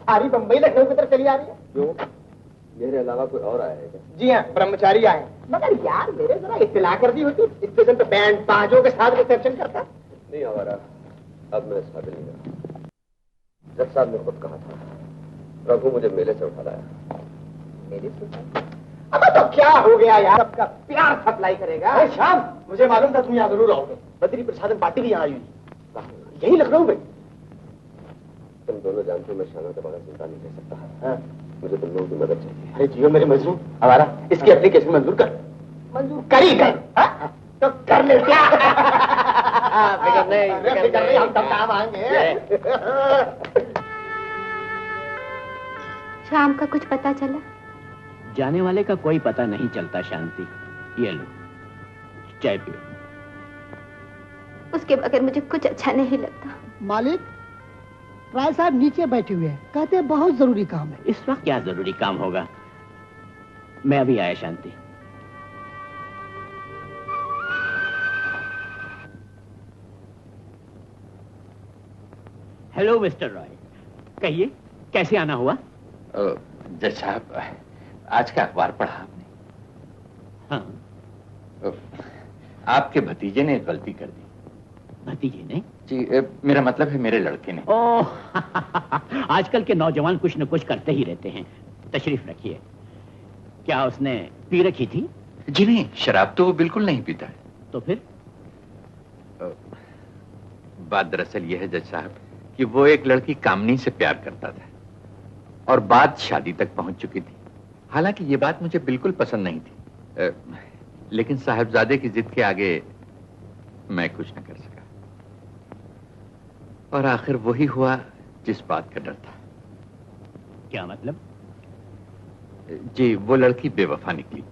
सारी बम्बई लखनऊ की तरफ चली आ रही है। क्यों? मेरे अलावा कोई और आया है क्या? जी हाँ, ब्रह्मचारी आए। मगर यार मेरे जरा इत्तला कर दी होती, स्टेशन पे बैंड बाजों के साथ रिसेप्शन करता। नहीं हमारा, अब मैं इस काबिल नहीं रहा। जज साहब ने खुद कहा था, प्रभु मुझे मेले से उठा लाया। मेले से? अब तो क्या हो गया यार, सबका प्यार सप्लाई करेगा। शाम, मुझे मालूम था तुम यहाँ जरूर आओगे। बद्री प्रसादन पार्टी भी यहाँ आई हुई, यही लखनऊ में। तुम दोनों जानते हो मैं शाना के बगैर जिंदा नहीं रह सकता। मुझे तुम लोगों की मदद चाहिए। अरे जियो मेरे मजनू, हमारा इसकी एप्लीकेशन मंजूर कर। मंजूर करी कर तो कर ले। क्या फिक्र नहीं, हम सब काम आएंगे। शाम का कुछ पता चला? जाने वाले का कोई पता नहीं चलता शांति। ये लो चाय पियो। उसके बगैर मुझे कुछ अच्छा नहीं लगता। मालिक, राय साहब नीचे बैठे हुए हैं, कहते हैं बहुत जरूरी काम है। इस वक्त क्या जरूरी काम होगा? मैं अभी आया शांति। हेलो मिस्टर रॉय, कहिए कैसे आना हुआ? जज साहब, आज का अखबार पढ़ा आपने? हाँ। आपके भतीजे ने गलती कर दी। भतीजे ने? जी, मेरा मतलब है मेरे लड़के ने। ओह आजकल के नौजवान कुछ न कुछ करते ही रहते हैं। तशरीफ रखिए। क्या उसने पी रखी थी? जी नहीं, शराब तो वो बिल्कुल नहीं पीता है। तो फिर? बात दरअसल यह है जज साहब कि वो एक लड़की कामनी से प्यार करता था और बात शादी तक पहुंच चुकी थी। हालांकि ये बात मुझे बिल्कुल पसंद नहीं थी, लेकिन साहबजादे की जिद के आगे मैं कुछ न कर सका और आखिर वही हुआ जिस बात का डर था। क्या मतलब? जी, वो लड़की बेवफा निकली।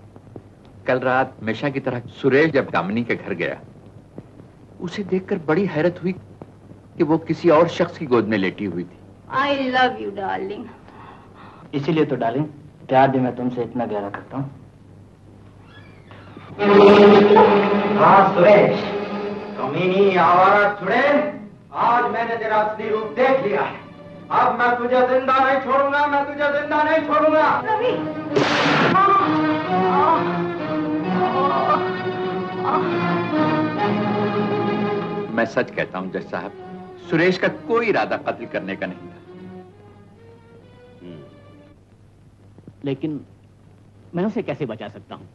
कल रात हमेशा की तरह सुरेश जब कामनी के घर गया, उसे देखकर बड़ी हैरत हुई कि वो किसी और शख्स की गोद में लेटी हुई थी। I love you, darling. इसीलिए तो डार्लिंग, प्यार भी मैं तुमसे इतना गहरा करता हूँ। हाँ सुरेश, कमीनी आवारा चुड़ैल, आज मैंने तेरा असली रूप देख लिया है। अब मैं तुझे जिंदा नहीं छोड़ूंगा, मैं तुझे जिंदा नहीं छोड़ूंगा। मैं सच कहता हूं जज साहब, सुरेश का कोई इरादा कत्ल करने का नहीं था। लेकिन मैं उसे कैसे बचा सकता हूं?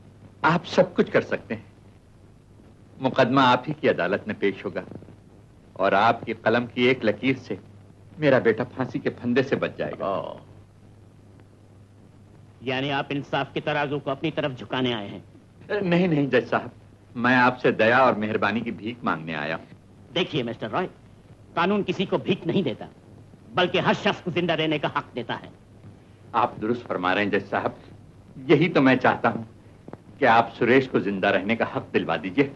आप सब कुछ कर सकते हैं। मुकदमा आप ही की अदालत में पेश होगा और आपकी कलम की एक लकीर से मेरा बेटा फांसी के फंदे से बच जाएगा। यानी आप इंसाफ के तराजू को अपनी तरफ झुकाने आए हैं? नहीं नहीं जज साहब, मैं आपसे दया और मेहरबानी की भीख मांगने आया हूं। देखिए मिस्टर रॉय, कानून किसी को भीख नहीं देता, बल्कि हर शख्स को जिंदा रहने का हक देता है। आप दुरुस्त फरमा रहे हैं जज साहब, यही तो मैं चाहता हूं कि आप सुरेश को जिंदा रहने का हक दिलवा दीजिए।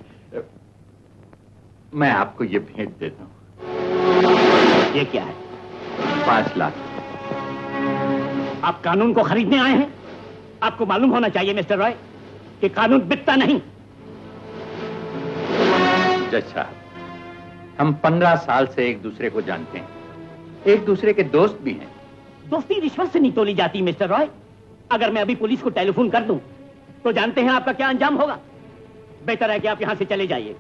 मैं आपको ये भेंट देता हूं। ये क्या है? 5 लाख। आप कानून को खरीदने आए हैं? आपको मालूम होना चाहिए मिस्टर रॉय कि कानून बिकता नहीं। जज साहब, हम 15 साल से एक दूसरे को जानते हैं, एक दूसरे के दोस्त भी हैं। दोस्ती रिश्वत से नहीं तोली जाती मिस्टर रॉय। अगर मैं अभी पुलिस को टेलीफोन कर दूं तो जानते हैं आपका क्या अंजाम होगा। बेहतर है कि आप यहां से चले जाइए।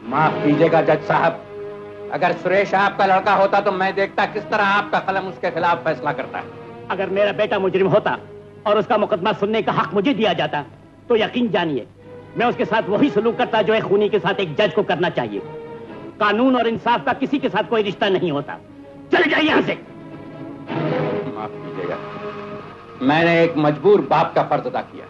माफ कीजिएगा जज साहब, अगर सुरेश आपका लड़का होता तो मैं देखता किस तरह आपका कलम उसके खिलाफ फैसला करता है। अगर मेरा बेटा मुजरिम होता और उसका मुकदमा सुनने का हक मुझे दिया जाता तो यकीन जानिए मैं उसके साथ वही सलूक करता जो एक खूनी के साथ एक जज को करना चाहिए। कानून और इंसाफ का किसी के साथ कोई रिश्ता नहीं होता। चले जाइए यहां से। माफ कीजिएगा, मैंने एक मजबूर बाप का फर्ज अदा किया।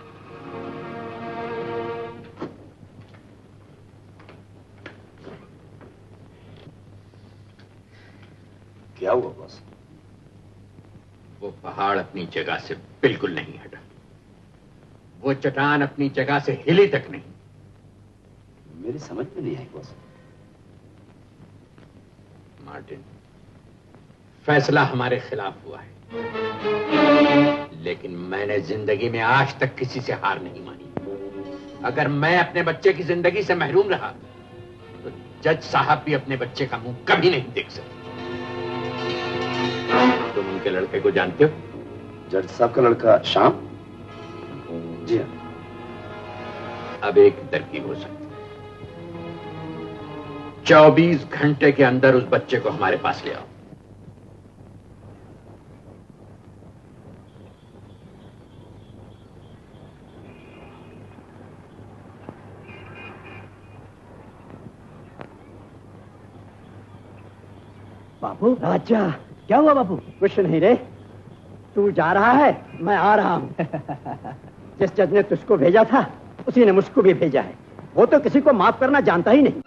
क्या हुआ बॉस? वो पहाड़ अपनी जगह से बिल्कुल नहीं हटा, वो चट्टान अपनी जगह से हिली तक नहीं। मेरी समझ में नहीं आई बॉस। मार्टिन, फैसला हमारे खिलाफ हुआ है, लेकिन मैंने जिंदगी में आज तक किसी से हार नहीं मानी। अगर मैं अपने बच्चे की जिंदगी से महरूम रहा तो जज साहब भी अपने बच्चे का मुंह कभी नहीं देख सकते। तुम उनके लड़के को जानते हो? जज साहब का लड़का श्याम? जी हाँ। अब एक तरकीब हो सकती है। 24 घंटे के अंदर उस बच्चे को हमारे पास ले आओ। बापू। राजा, क्या हुआ बापू? कुछ नहीं रे, तू जा रहा है, मैं आ रहा हूं। जिस जज ने तुझको भेजा था उसी ने मुझको भी भेजा है। वो तो किसी को माफ करना जानता ही नहीं।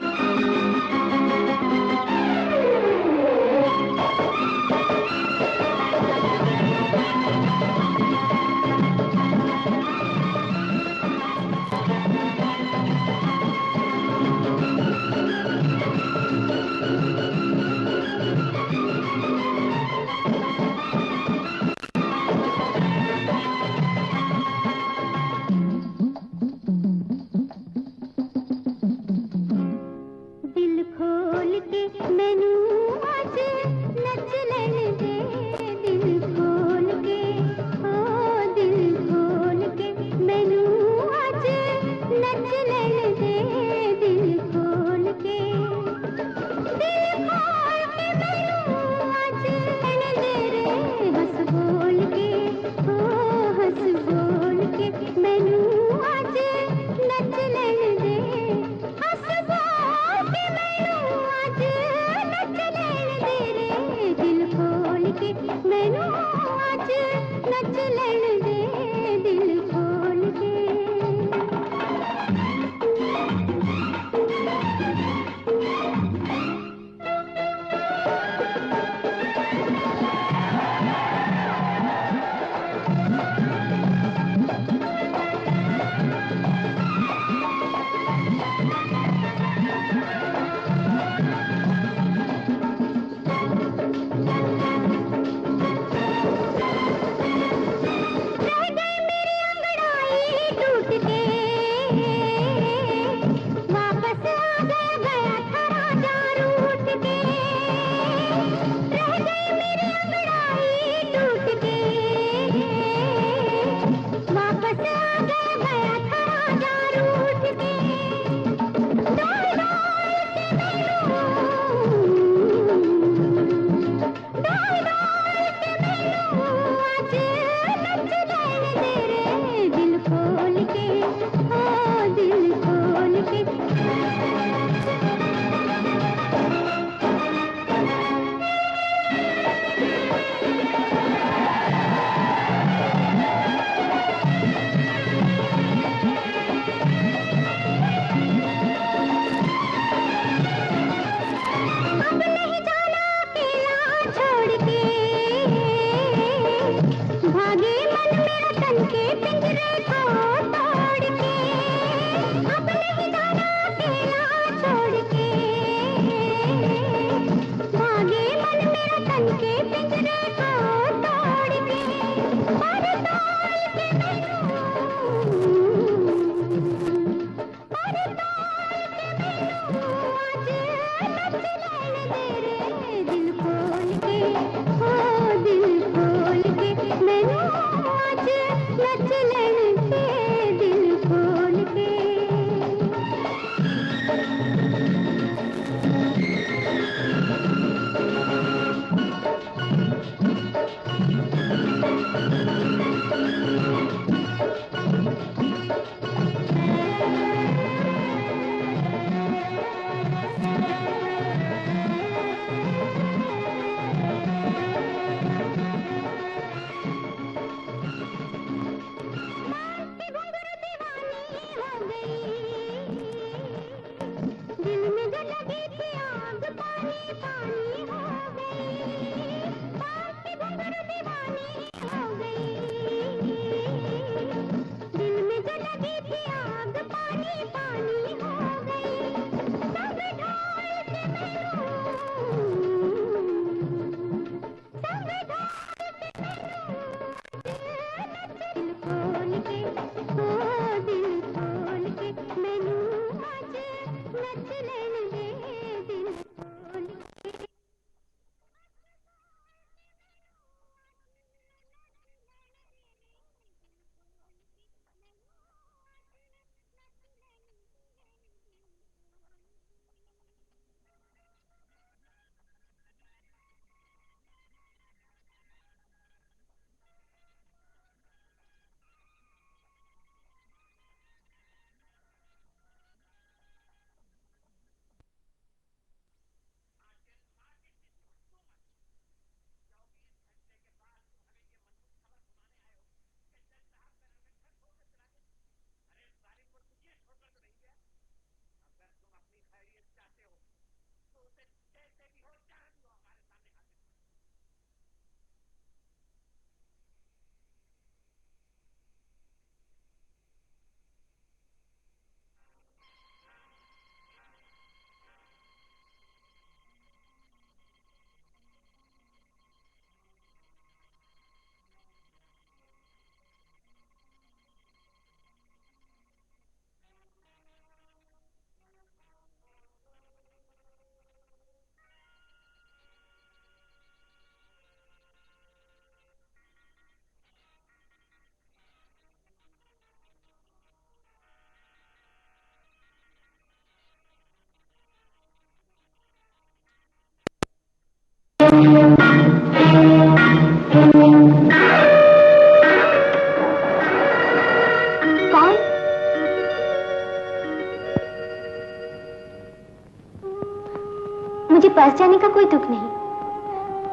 मुझे पास जाने का कोई दुख नहीं,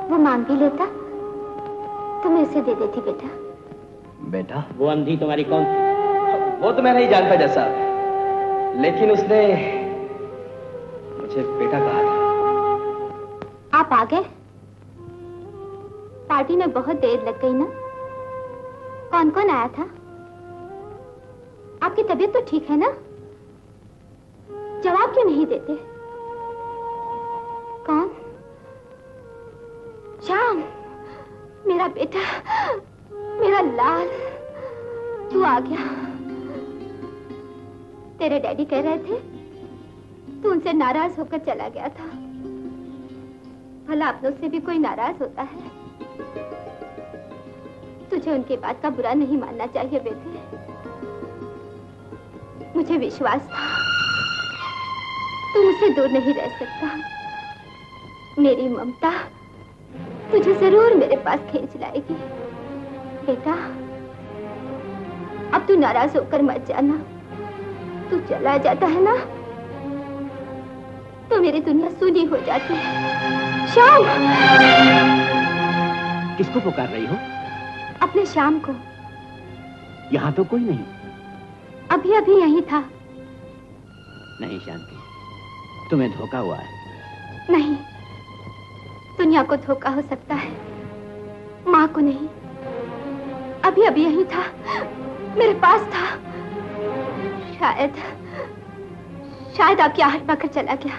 वो मांग भी लेता तो मैं उसे दे देती। बेटा बेटा वो अंधी तुम्हारी कौन थी? वो तो मैं नहीं जानता जैसा, लेकिन उसने मुझे बेटा कहा था। आप आ गए? पार्टी में बहुत देर लग गई ना। कौन कौन आया था? आपकी तबीयत तो ठीक है ना? जवाब क्यों नहीं देते? कौन? श्याम, मेरा बेटा, मेरा लाल, तू आ गया। तेरे डैडी कह रहे थे तू उनसे नाराज होकर चला गया था। भला अपनों से भी कोई नाराज होता है? तुझे उनकी बात का बुरा नहीं मानना चाहिए बेटे। मुझे विश्वास था तू मुझसे दूर नहीं रह सकता। मेरी ममता तुझे जरूर मेरे पास खींच लाएगी। बेटा अब तू नाराज होकर मत जाना। तू चला जाता है ना तो मेरी दुनिया सूनी हो जाती है। श्याम, किसको पुकार रही हो? अपने श्याम को। यहाँ तो कोई नहीं। अभी अभी यही था। नहीं शांति, तुम्हें धोखा हुआ है। नहीं, दुनिया को धोखा हो सकता है, माँ को नहीं। अभी अभी यही था, मेरे पास था। शायद आपकी आहट पाकर चला गया।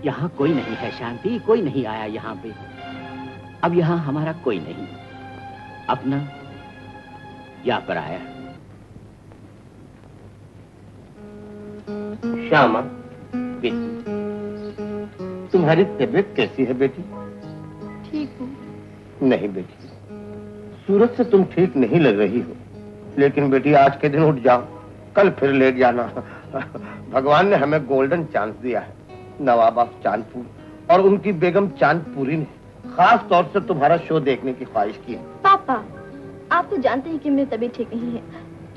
यहाँ कोई नहीं है शांति, कोई नहीं आया यहाँ पे। अब यहाँ हमारा कोई नहीं, अपना या पराया। श्यामा बेटी, तुम्हारी तबीयत कैसी है बेटी? ठीक हूँ। नहीं बेटी, सूरत से तुम ठीक नहीं लग रही हो, लेकिन बेटी आज के दिन उठ जाओ, कल फिर लेट जाना। भगवान ने हमें गोल्डन चांस दिया है। नवाब ऑफ चांदपुर और उनकी बेगम चांदपुरी ने खास तौर से तुम्हारा शो देखने की ख्वाहिश की है। पापा, आप तो जानते हैं कि मेरी तबीयत ठीक नहीं है,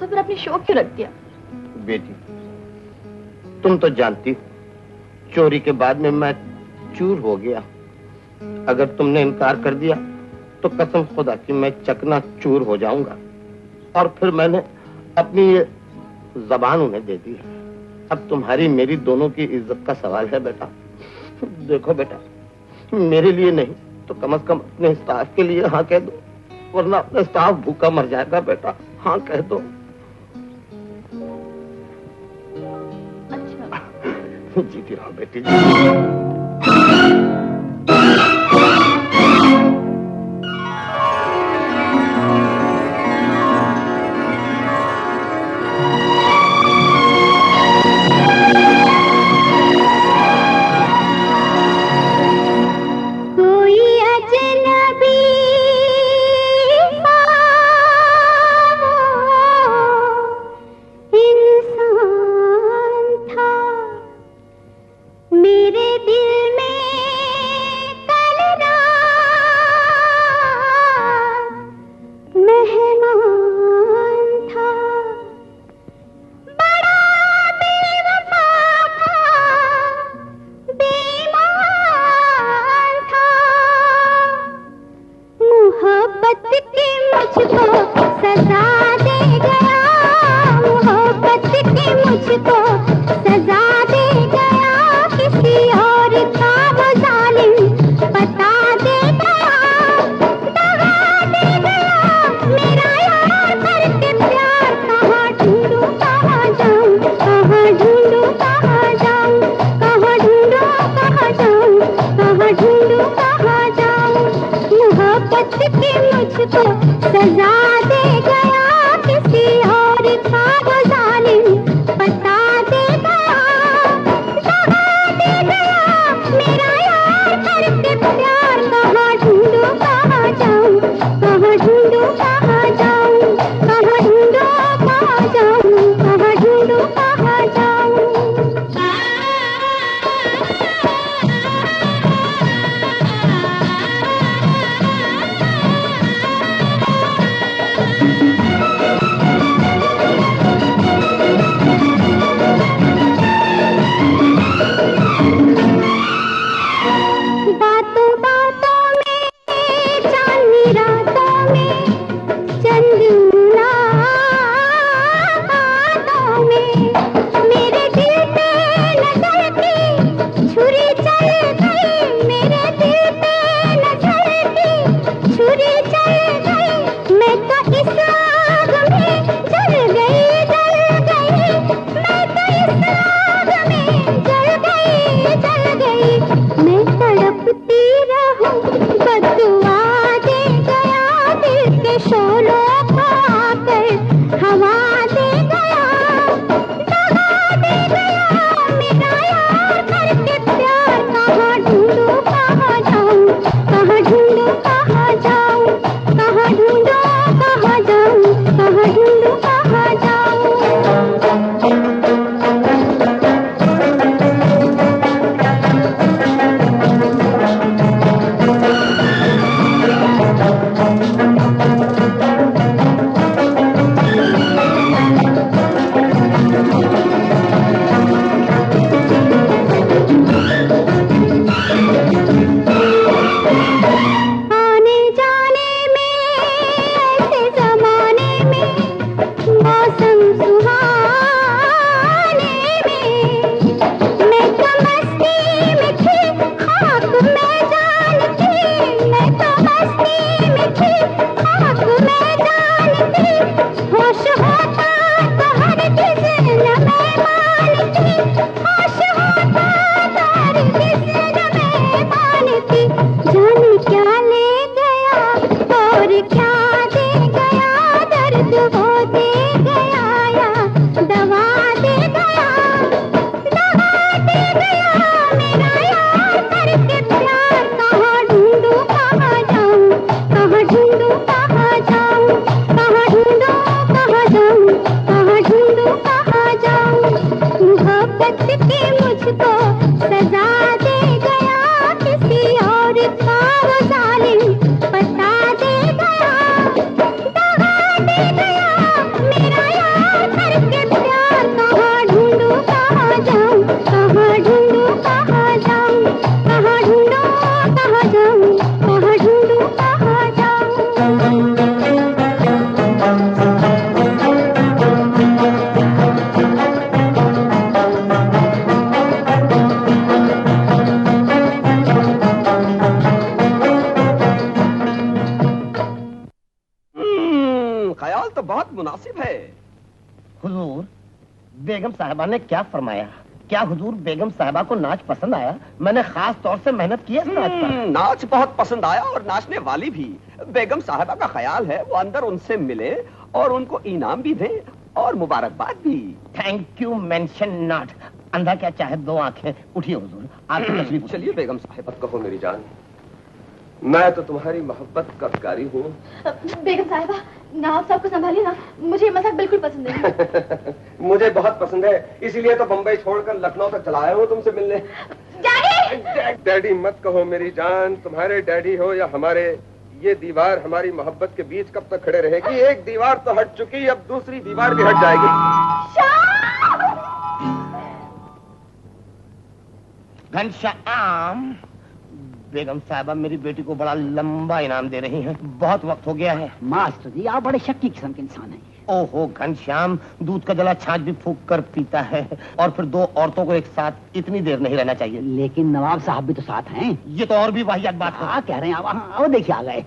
तो फिर अपनी शो क्यों रख दिया? बेटी, तुम तो जानती हो, चोरी के बाद में मैं चूर हो गया। अगर तुमने इनकार कर दिया तो कसम खुदा की मैं चकना चूर हो जाऊंगा। और फिर मैंने अपनी ये जबान उन्हें दे दी है। अब तुम्हारी मेरी दोनों की इज्जत का सवाल है बेटा। देखो बेटा, मेरे लिए नहीं तो कम से कम अपने स्टाफ के लिए हाँ कह दो, वरना अपना स्टाफ भूखा मर जाएगा बेटा। हाँ कह दो। अच्छा। जीती रहो बेटी। तो बहुत मुनासिब है। हुजूर, बेगम साहिबा ने क्या फरमाया? क्या हुजूर बेगम साहिबा को नाच पसंद आया? मैंने खास तौर से मेहनत की है इस नाच पर। नाच बहुत पसंद आया और नाचने वाली भी। बेगम साहिबा का ख्याल है वो अंदर उनसे मिले और उनको इनाम भी दें और मुबारकबाद भी। Thank you mention not. अंधा क्या चाहे दो आंखें। उठिए हुजूर, आपकी तशरीफ। चलिए बेगम साहिबा। कहो मेरी जान, मैं तो तुम्हारी मोहब्बत का भिखारी हूँ। बेगम साहिबा, नवाब साहब को संभालिए ना, मुझे ये मजाक बिल्कुल पसंद नहीं। मुझे बहुत पसंद है, इसीलिए तो बंबई छोड़कर लखनऊ तक चला आया हूँ तुमसे मिलने। डैडी! डैडी मत कहो मेरी जान, तुम्हारे डैडी हो या हमारे, ये दीवार हमारी मोहब्बत के बीच कब तक खड़े रहेगी? एक दीवार तो हट चुकी, अब दूसरी दीवार भी हट जाएगी। घनश्याम, बेगम साहिबा मेरी बेटी को बड़ा लंबा इनाम दे रही हैं। बहुत वक्त हो गया है। मास्टर जी, आप बड़े शक्की किस्म के इंसान हैं। ओहो घनश्याम, दूध का जला छाछ भी फूंक कर पीता है, और फिर दो औरतों को एक साथ इतनी देर नहीं रहना चाहिए। लेकिन नवाब साहब भी तो साथ हैं। ये तो और भी वाहियात बात है। हाँ, कह रहे हैं आप। वो देखिए आ गए।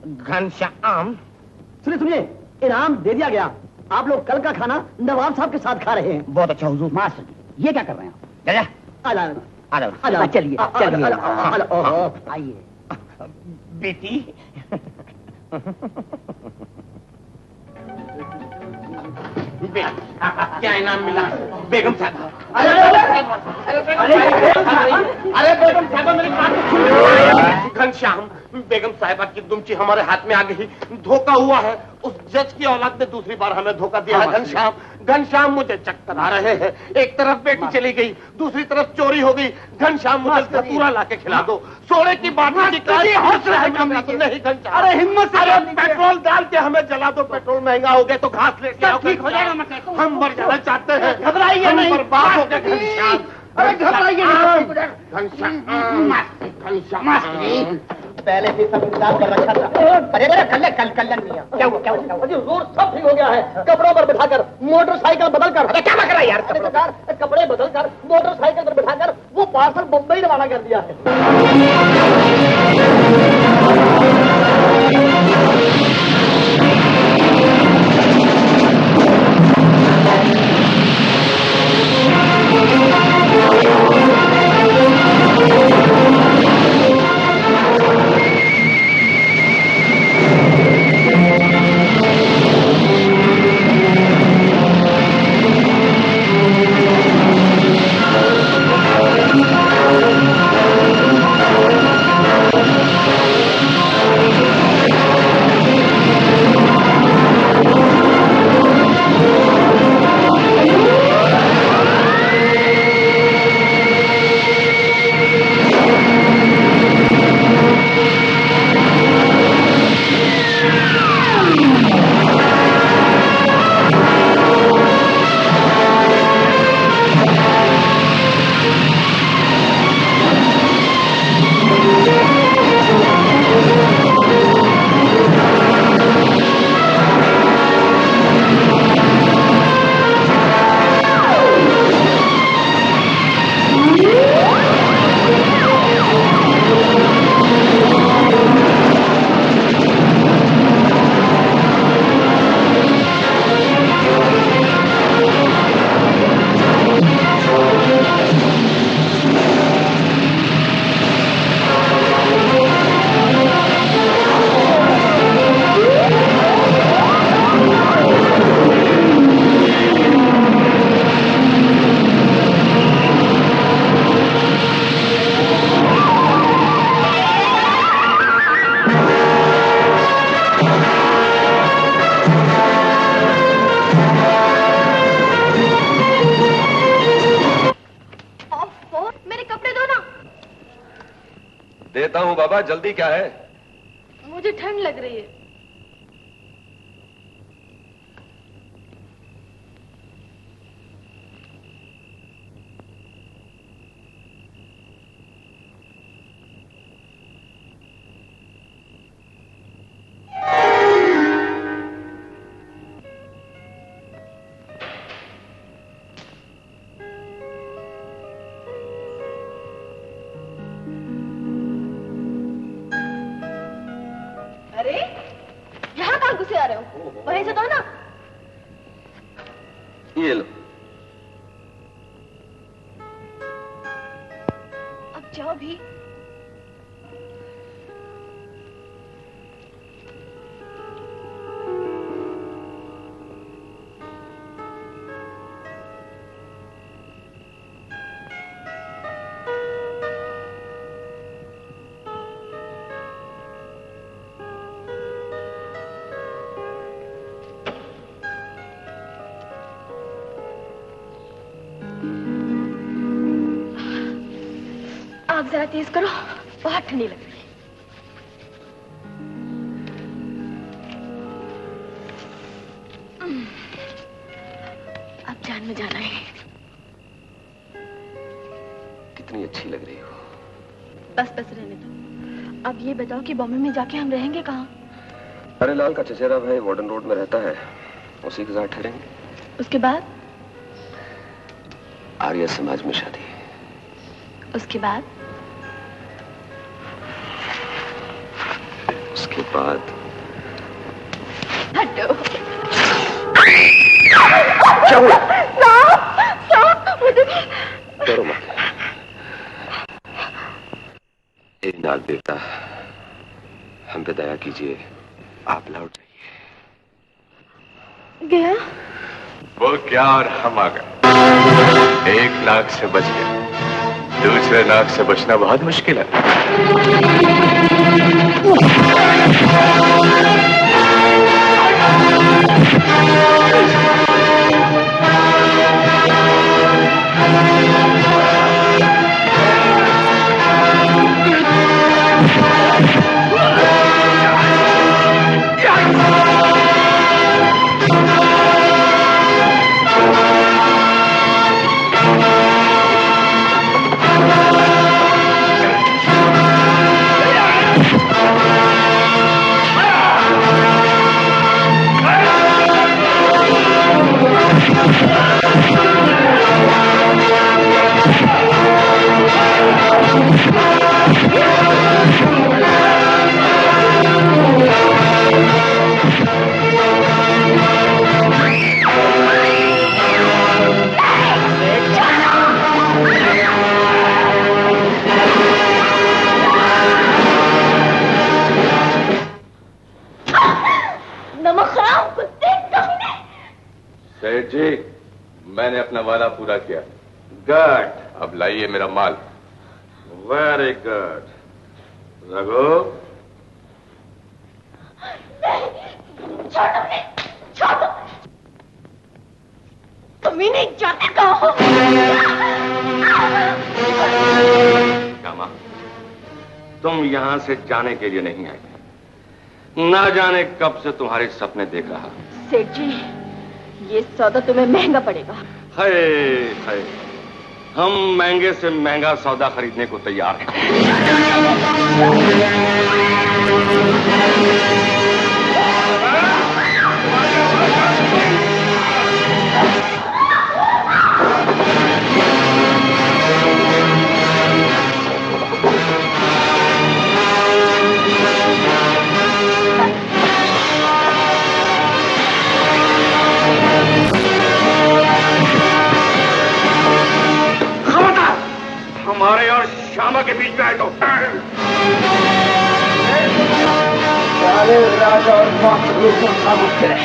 घनश्याम, सुनिए, इनाम दे दिया गया। आप लोग कल का खाना नवाब साहब के साथ खा रहे हैं। बहुत अच्छा हुजूर। मास्टर जी, ये क्या कर रहे हैं आप? चलिए आइए। बेटी, क्या इनाम मिला? बेगम साहब। अरे बेगम साहबा मेरी बात। घनश्याम, बेगम साहिबा की दुमची हमारे हाथ में आ गई। धोखा हुआ है। उस जज की औलाद ने दूसरी बार हमें धोखा दिया है। घनश्याम, घनश्याम मुझे चक्कर आ रहे हैं। एक तरफ बेटी चली गई, दूसरी तरफ चोरी हो गई। घनश्याम मुझे पूरा लाके खिला दो। सोने की बात नहीं घनश्याम। अरे हिम्मत से पेट्रोल डाल के हमें जला दो। पेट्रोल महंगा हो गया तो घास लेके आओ। ठीक हो जाएगा। हम मर जाना चाहते हैं। घबराइए नहीं। बर्बाद हो गए घनश्याम। अरे घबराइए नहीं। घनश्याम, पहले से सब इंतजाम कर रखा था। अरे कल्याण मियां, क्या हुआ? रोड सब ठीक हो गया है। कपड़ों पर बिठाकर, मोटरसाइकिल बदल कर। अरे क्या लग रहा है यार? कपड़े बदल कर, मोटरसाइकिल पर बिठाकर वो पार्सल मुंबई रवाना कर दिया है। देता हूँ बाबा, जल्दी क्या है? मुझे ठंड लग रही है। वहीं से दो ना। ये लो। अब जाओ भी। आप जरा तेज करो, बहुत ठंडी लग रही है। अब जान में जाना है। कितनी अच्छी लग रही हो। बस बस रहने दो। अब ये बताओ कि बॉम्बे में जाके हम रहेंगे कहाँ? अरे लाल का चचेरा भाई वार्डन रोड में रहता है, उसी के साथ ठहरेंगे। उसके बाद? आर्य समाज में शादी। उसके बाद? उसके बाद हटो। क्या हुआ? मुझे डरो मत। हे नाग देवता, हम पे दया कीजिए, आप लौट जाइए। गया? वो क्या और हम आ गए। एक नाग से बच गए, दूसरे नाग से बचना बहुत मुश्किल है। सेठ जी, मैंने अपना वादा पूरा किया। गुड, अब लाइए मेरा माल। Very good. रघु, छोड़ो। तुम ही नहीं जाते कहो। श्यामा, तुम यहां से जाने के लिए नहीं आए। ना जाने कब से तुम्हारे सपने देख रहा। सेठ जी, ये सौदा तुम्हें महंगा पड़ेगा। हाय हाय, हम महंगे से महंगा सौदा खरीदने को तैयार हैं। हमारे और श्यामा के बीच में आए तो राजा और महापुरुषों का मुख्य है।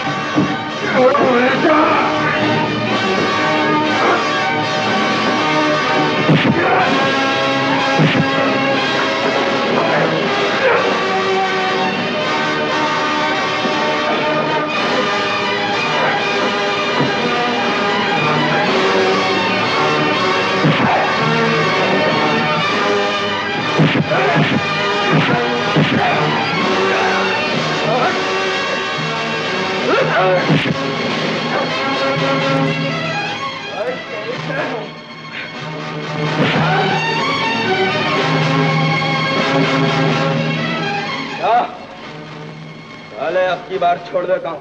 साले अब की बार छोड़ देता हूँ,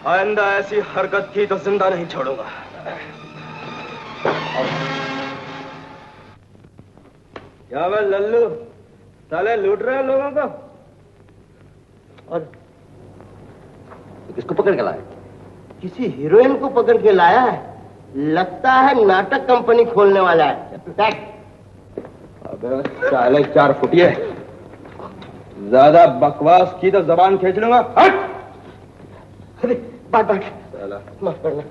आइंदा ऐसी हरकत की तो जिंदा नहीं छोड़ूंगा। क्या मैं लल्लू, साले लूट रहे हैं लोगों को। और तो किसको पकड़ के लाया? किसी हीरोइन को पकड़ के लाया है, लगता है नाटक कंपनी खोलने वाला है। अबे साले 4 फुटिए, ज्यादा बकवास की तो जबान खींच लूंगा। हट! अरे बाट माफ करना।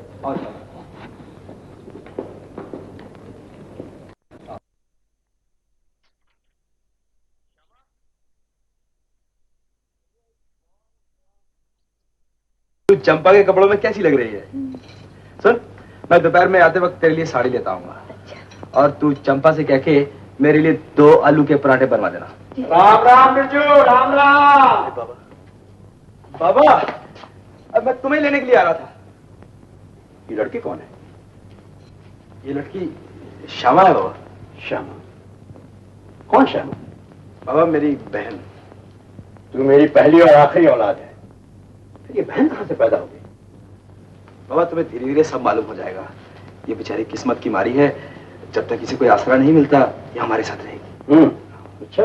तू चंपा के कपड़ों में कैसी लग रही है? सुन, मैं दोपहर में आते वक्त तेरे लिए साड़ी लेता आऊंगा। और तू चंपा से कह के मेरे लिए 2 आलू के पराठे बनवा देना। राम राम बिरजू, राम राम। बाबा, बाबा, अब मैं तुम्हें लेने के लिए आ रहा था। ये लड़की कौन है? ये लड़की श्यामा है बाबा। श्यामा? कौन श्यामा? बाबा मेरी बहन। तू मेरी पहली और आखिरी औलाद है। फिर ये बहन कहां से पैदा हो गई? बाबा तुम्हें धीरे धीरे सब मालूम हो जाएगा। ये बेचारी किस्मत की मारी है, जब तक इसे कोई आसरा नहीं मिलता ये हमारे साथ रहेगी। अच्छा,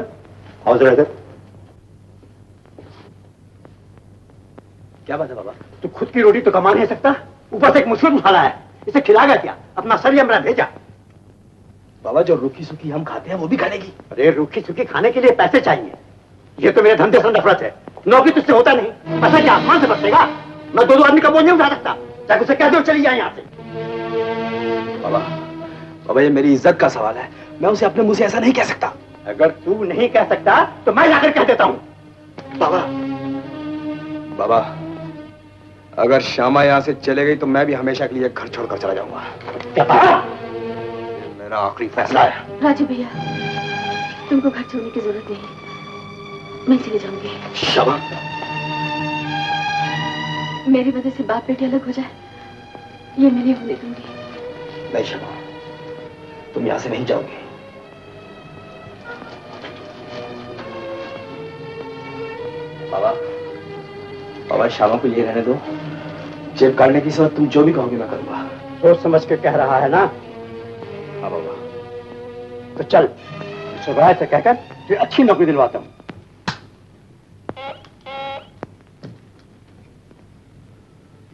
आओ जरा इधर। क्या बात है बाबा? तू खुद की रोटी तो कमा नहीं सकता, ऊपर से एक मुश्किल उठाना है। इसे खिलागा क्या? अपना सर हमरा भेजा। बाबा जो रूखी सूखी हम खाते हैं वो भी खानेगी। अरे रूखी सूखी खाने के लिए पैसे चाहिए। ये तो मेरे धंधे से नफरत है। नौकरी तुझसे होता नहीं, पैसा क्या आसमान से बरसेगा? मैं 2 आदमी का बोझ नहीं उठा सकता। चाहे उसे कह दो चली जाए यहाँ से। बाबा, बाबा ये मेरी इज्जत का सवाल है, मैं उसे अपने मुंह से ऐसा नहीं कह सकता। अगर तू नहीं कह सकता तो मैं जाकर कह देता हूँ। बाबा, बाबा अगर श्यामा यहाँ से चले गई तो मैं भी हमेशा के लिए घर छोड़कर चला जाऊंगा। क्या कहा? मेरा आखिरी फैसला है। राजू भैया, तुमको घर छोड़ने की जरूरत नहीं, मैं चली जाऊंगी। श्यामा, मेरी वजह से बाप बेटे अलग हो जाए, ये मैं नहीं होने दूंगी। नहीं श्यामा, तुम यहाँ से नहीं जाओगे। बाबा, बाबा श्यामा को ये रहने दो। जेब काटने की समय तुम जो भी कहोगे मैं करूंगा। सोच समझ के कह रहा है ना? हाँ बाबा। तो चल, सुबह से कहकर तुझे अच्छी नौकरी दिलवाता हूँ।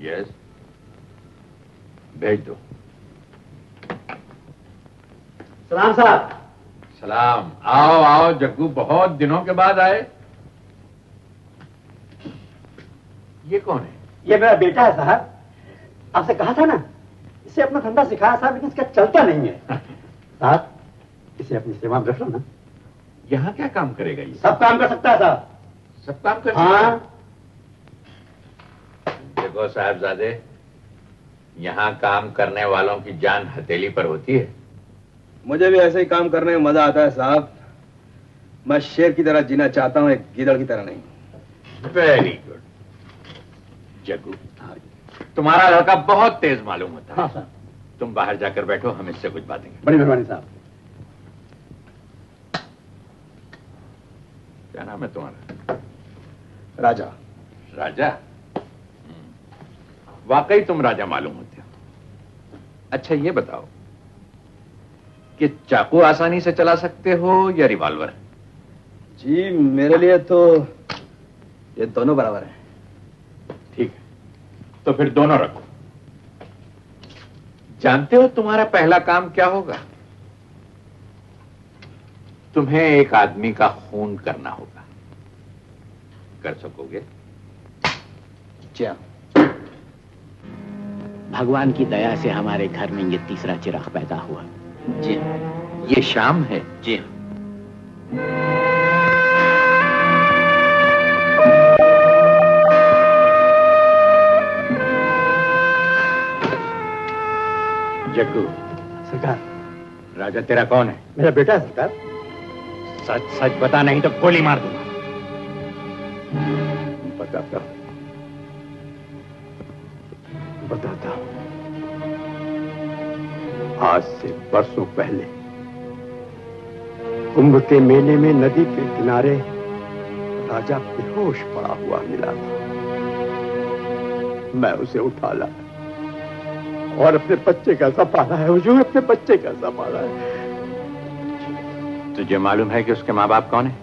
यस, भेज दो। सलाम साहब। सलाम। आओ आओ जग्गू, बहुत दिनों के बाद आए। ये कौन है? ये मेरा बेटा है साहब। आपसे कहा था ना, इसे अपना धंधा सिखाया साहब, लेकिन इसका चलता नहीं है। साहब, इसे अपनी सेवा में रख लो ना। यहाँ क्या काम करेगा ये? सब काम कर सकता है साहब। सब काम कर? हाँ। देखो साहबजादे, यहाँ काम करने वालों की जान हथेली पर होती है। मुझे भी ऐसे ही काम करने में मजा आता है साहब। मैं शेर की तरह जीना चाहता हूँ, एक गीदड़ की तरह नहीं। वेरी गुड जग्गू, तुम्हारा लड़का बहुत तेज मालूम होता है। हाँ साहब। तुम बाहर जाकर बैठो, हम इससे कुछ बातें करें। बड़ी मेहरबानी साहब। क्या नाम है तुम्हारा? राजा। राजा? वाकई तुम राजा मालूम होते हो। अच्छा ये बताओ कि चाकू आसानी से चला सकते हो या रिवॉल्वर? जी मेरे लिए तो ये दोनों बराबर हैं। ठीक है, तो फिर दोनों रखो। जानते हो तुम्हारा पहला काम क्या होगा? तुम्हें एक आदमी का खून करना होगा। कर सकोगे? जी हाँ। भगवान की दया से हमारे घर में ये तीसरा चिराग पैदा हुआ। जी, ये शाम है। जी जग्गू। सरकार। राजा तेरा कौन है? मेरा बेटा है सरकार। सच सच बता, नहीं तो गोली मार दूंगा। बताता हूं। आज से बरसों पहले कुंभ के मेले में नदी के किनारे राजा बेहोश पड़ा हुआ मिला था। मैं उसे उठा लाया और अपने बच्चे का संभाला है। हुजूर, अपने बच्चे का संभाला है। तुझे मालूम है कि उसके माँ बाप कौन है?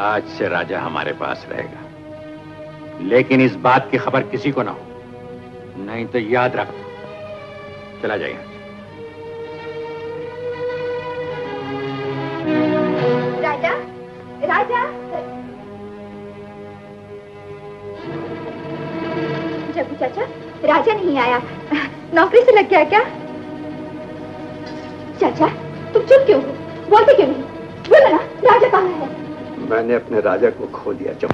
आज से राजा हमारे पास रहेगा, लेकिन इस बात की खबर किसी को ना हो, नहीं तो याद रख, चला जाइए। राजा, राजा। जग्गू चाचा, राजा नहीं आया, नौकरी से लग गया क्या? चाचा, तुम चुप क्यों हो? बोलते क्यों नहीं? बोलो ना, राजा कहाँ है? मैंने अपने राजा को खो दिया। जब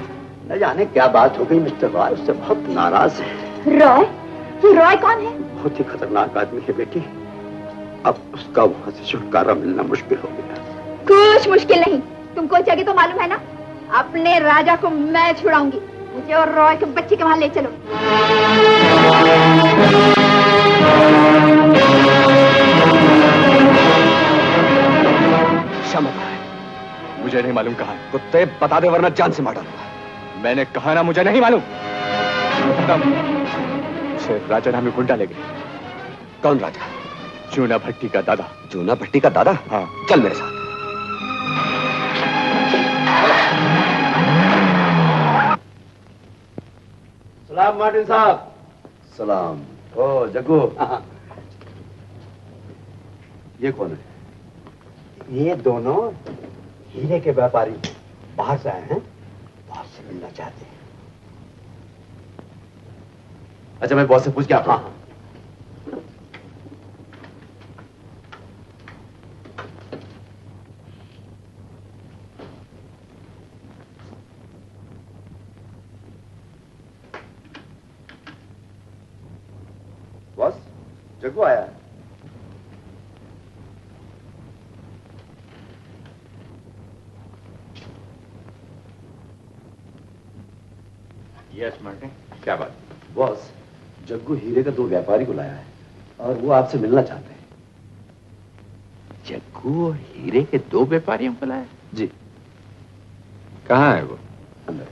न जाने क्या बात हो गई, मिस्टर रॉय उससे बहुत नाराज है। रॉय? ये रॉय कौन है? बहुत ही खतरनाक आदमी है बेटी। अब उसका वहां से छुटकारा मिलना मुश्किल हो गया। कुछ मुश्किल नहीं, तुमको जगह तो मालूम है ना? अपने राजा को मैं छुड़ाऊंगी। मुझे और रॉय के बच्चे के वहां ले चलो। श्यामा कहाँ है? मुझे नहीं मालूम कहाँ है। कुत्ते बता दे वरना जान से मार डालूंगा। मैंने कहा ना मुझे नहीं मालूम। राजा नामी गुंडा ले गए। कौन राजा? चूना भट्टी का दादा। चूना भट्टी का दादा? हाँ। चल मेरे साथ। सलाम मार्टिन साहब। सलाम। ओ जग्गू। ये कौन है? ये दोनों हीरे के व्यापारी बाहर से आए हैं, बॉस से मिलना चाहते हैं। अच्छा, मैं बॉस से पूछ के आता हूं। बॉस, जग्गू आया है। यस मार्टिन, क्या बात? बॉस, जग्गू हीरे का 2 व्यापारी को लाया है और वो आपसे मिलना चाहते हैं। जग्गू और हीरे के 2 व्यापारियों को लाया? जी। कहाँ है वो? अंदर।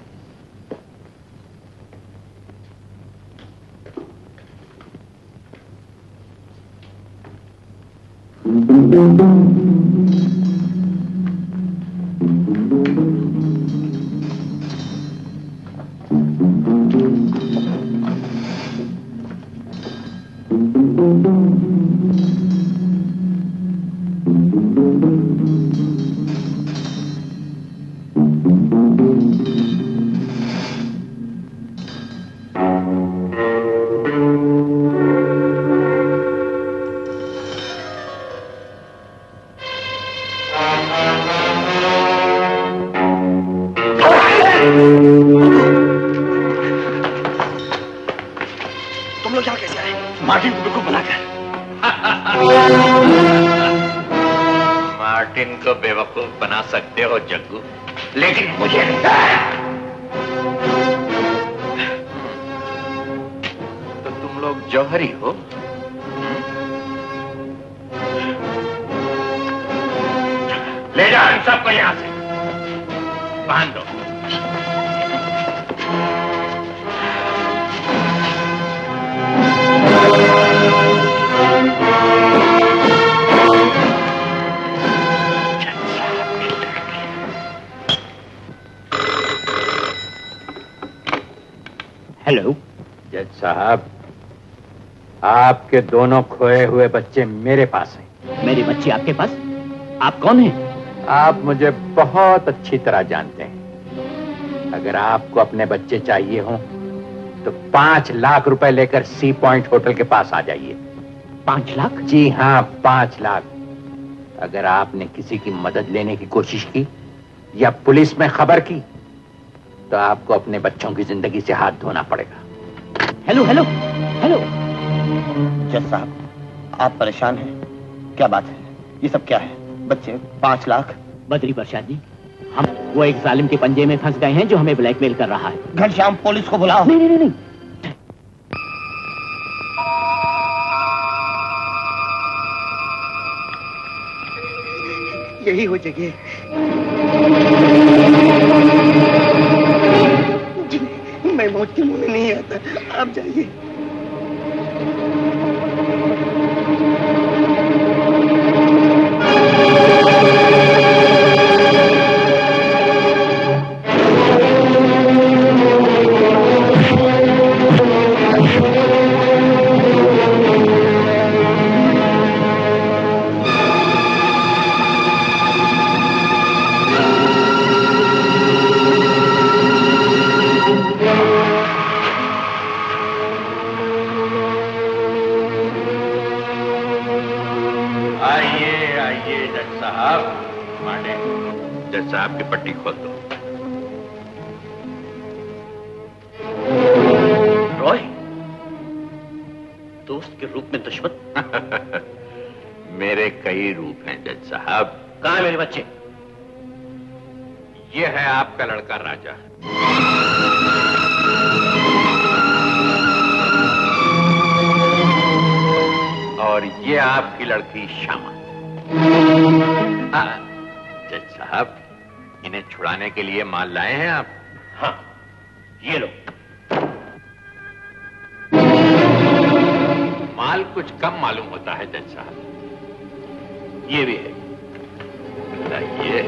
मार्टिन को बेवकूफ बना सकते हो जग्गू, लेकिन मुझे नहीं। तो तुम लोग जौहरी हो? ले जाओ इन सबको यहां से, बांध दो। हेलो जज साहब, आपके दोनों खोए हुए बच्चे मेरे पास हैं। मेरे बच्चे आपके पास? आप कौन हैं? आप मुझे बहुत अच्छी तरह जानते हैं। अगर आपको अपने बच्चे चाहिए हों तो 5 लाख रुपए लेकर सी पॉइंट होटल के पास आ जाइए। 5 लाख? जी हाँ, 5 लाख। अगर आपने किसी की मदद लेने की कोशिश की या पुलिस में खबर की तो आपको अपने बच्चों की जिंदगी से हाथ धोना पड़ेगा। Hello hello hello. जज साहब, आप परेशान हैं? क्या बात है? ये सब क्या है? बच्चे 5 लाख? बद्री प्रसाद जी, हम वो एक जालिम के पंजे में फंस गए हैं जो हमें ब्लैकमेल कर रहा है। घनश्याम, पुलिस को बुलाओ। नहीं नहीं नहीं। यही हो जगह। मैं मौत के मुंह में नहीं आता, आप जाइए। साहब माने जज साहब की पट्टी खोल दो। रॉय, दोस्त के रूप में दुश्मन? मेरे कई रूप हैं जज साहब। कहाँ है मेरे बच्चे? ये है आपका लड़का राजा। और ये आपकी लड़की श्यामा। जज साहब, इन्हें छुड़ाने के लिए माल लाए हैं आप? हाँ, ये लो। माल कुछ कम मालूम होता है जज साहब। ये भी है, बताइए।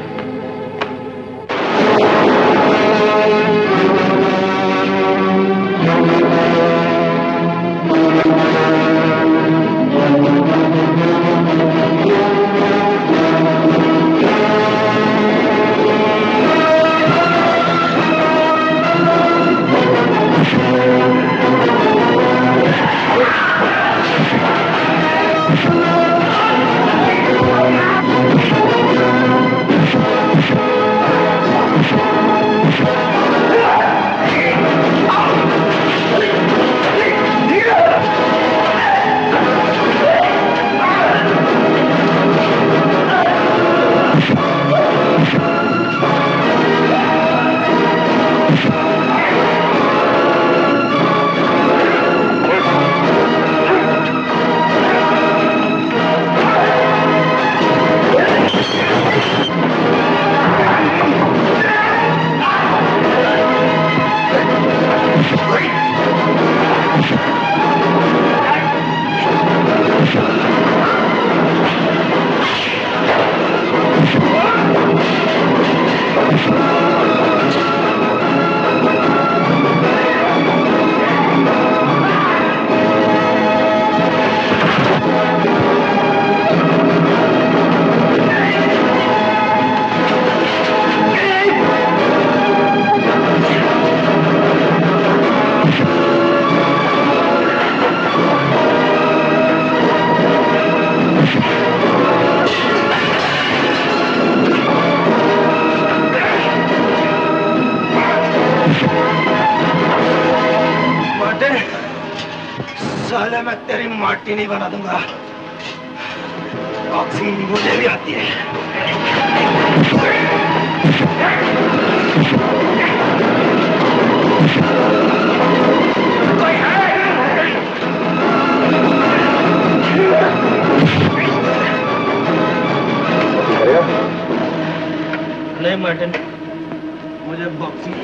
साले मैं तेरी माटी नहीं बना दूंगा। बॉक्सिंग मुझे भी आती है। कोई है? नहीं मार्टिन, मुझे बॉक्सिंग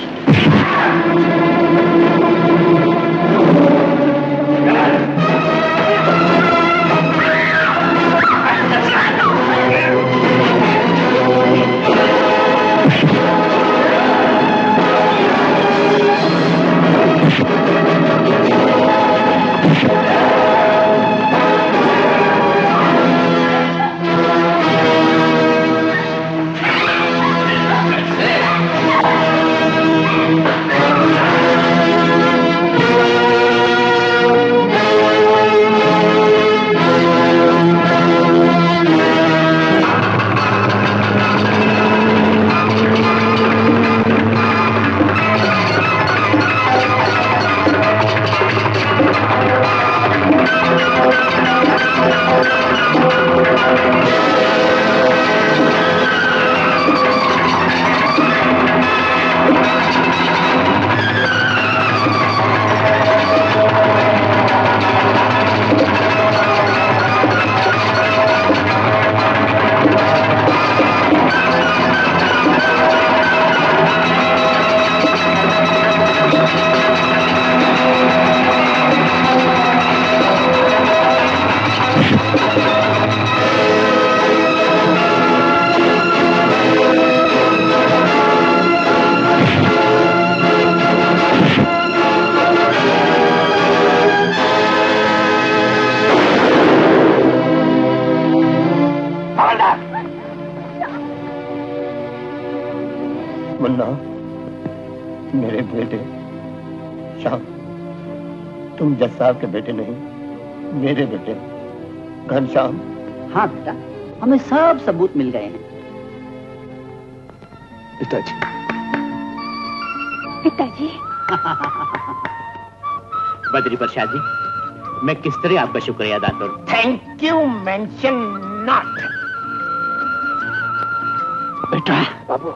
मुन्ना, मेरे बेटे श्याम, तुम जज साहब के बेटे नहीं, मेरे बेटे घनश्याम। हाँ बेटा, हमें सब सबूत मिल गए हैं। पिताजी। पिताजी। बद्री प्रसाद जी, मैं किस तरह आपका शुक्रिया अदा करूं? Thank you mention not. बेटा। बाबू।